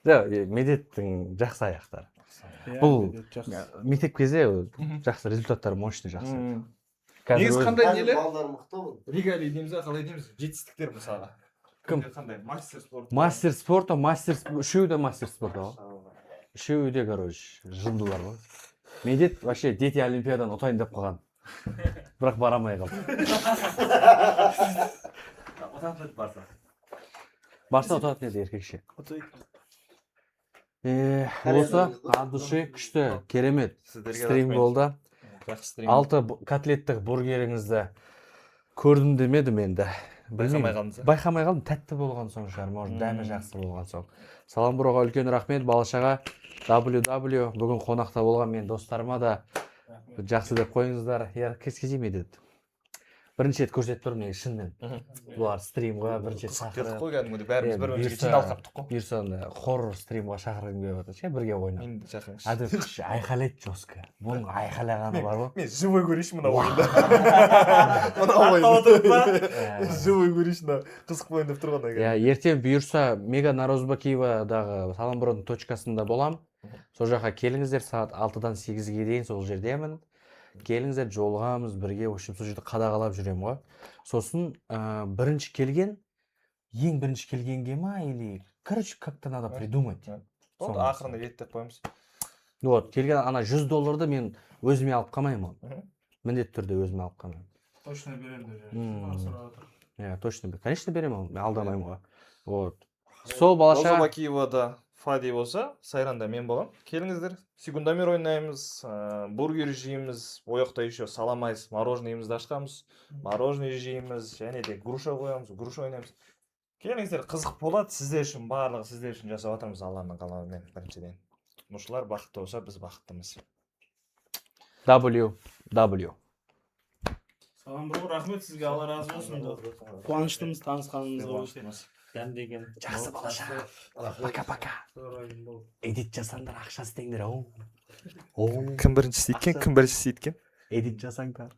Медеттің жақсы аяқтары. Бұл мектеп кезде жақсы результаттар мощный жақсы. Негіз қандай нелі? Балдар мықты бұл. Регалий дейміз, қалай дейміз? Жетістіктер мысалға. Кім? Қандай? Мастер спорт. Мастер спорта, үшеуі де мастер спорта ғой. Үшеуі де, короче, жындылар ғой. Медет вообще дети олимпиадан ұтайын деп қалған. Бірақ барамай қалды. Барса ұтатын еді еркекше. Осы от души күшті, керемет стрим болды. 6 котлеттік бургеріңізді көрдім демедім енді. Байқамай қалдым, тәтті болған соң шығар, может дәмі жақсы болған соң. Салам бұраға үлкен рахмет, балашаға WW бүгін қонақта болған мен достарыма да жақсы деп қойыңыздар. Кез-кез емеді. Бірінші рет көрсетіп тұрмын шынымен. Бұлар стримға бірінші рет шақырып. Қой кәдімгідей бәріміз бір-бірімізге жиналып қаптық қой. Бұйырса хор стримға шақырғым келіп жатыр. Ше бірге ойнап. Мен шақырыңызшы. Әдіп айқайлайды жестко. Бұның айқайлағаны бар ғой. Мен живой көрейінші мына ойында. Мына ойында. Живой көрейінші мына қызық болайын деп тұрғанда. Ертең бұйырса Мега Нарозбакиевадағы Саламбұрудың точкасында болам. Сол жаққа келіңіздер, сағат 6-дан 8-ге дейін сол жердемін. Келіңіздер, жолығамыз бірге, сол жерде қадағалап жүрем ғой. Сосын бірінші келген, ең бірінші келгенге ма, или, короче, как-то надо придумать. Сонда ақырында еттеп қойымыз. Вот, келген ана $100 мен өзіме алып қалмаймын. Міндетті түрде өзіме алып қалмаймын. Точно берем. Точно берем. Конечно берем, мен алдамаймын ғой. Вот. Сол балаша. Розыбакиевада Фади болса, Сайранда мен болам. Келіңіздер, секундомер ойнаймыз, бургер жейміз, ояқта еще саламайыз, мороженыйымызды ашқамыз, мороженый жейміз, және де груша қоямыз, груша ойнаймыз. Келіңіздер, қызық болады, сіздер үшін барлығы сіздер үшін жасап жатырмыз Алланың қалауымен біріншіден. Тұтынушылар бақытты болса, біз бақыттымыз. WW. Салам бұрғы, рахмет сізге, Алла разы болсын. Қуаныштымыз танысқанымызға. Дәмдеген. Жақсы балаша. Пока-пока. Эдит жасаңдар, ақша істеңдер. Кім бірінші істейді екен, кім бірінші істейді екен? Эдит жасаңдар.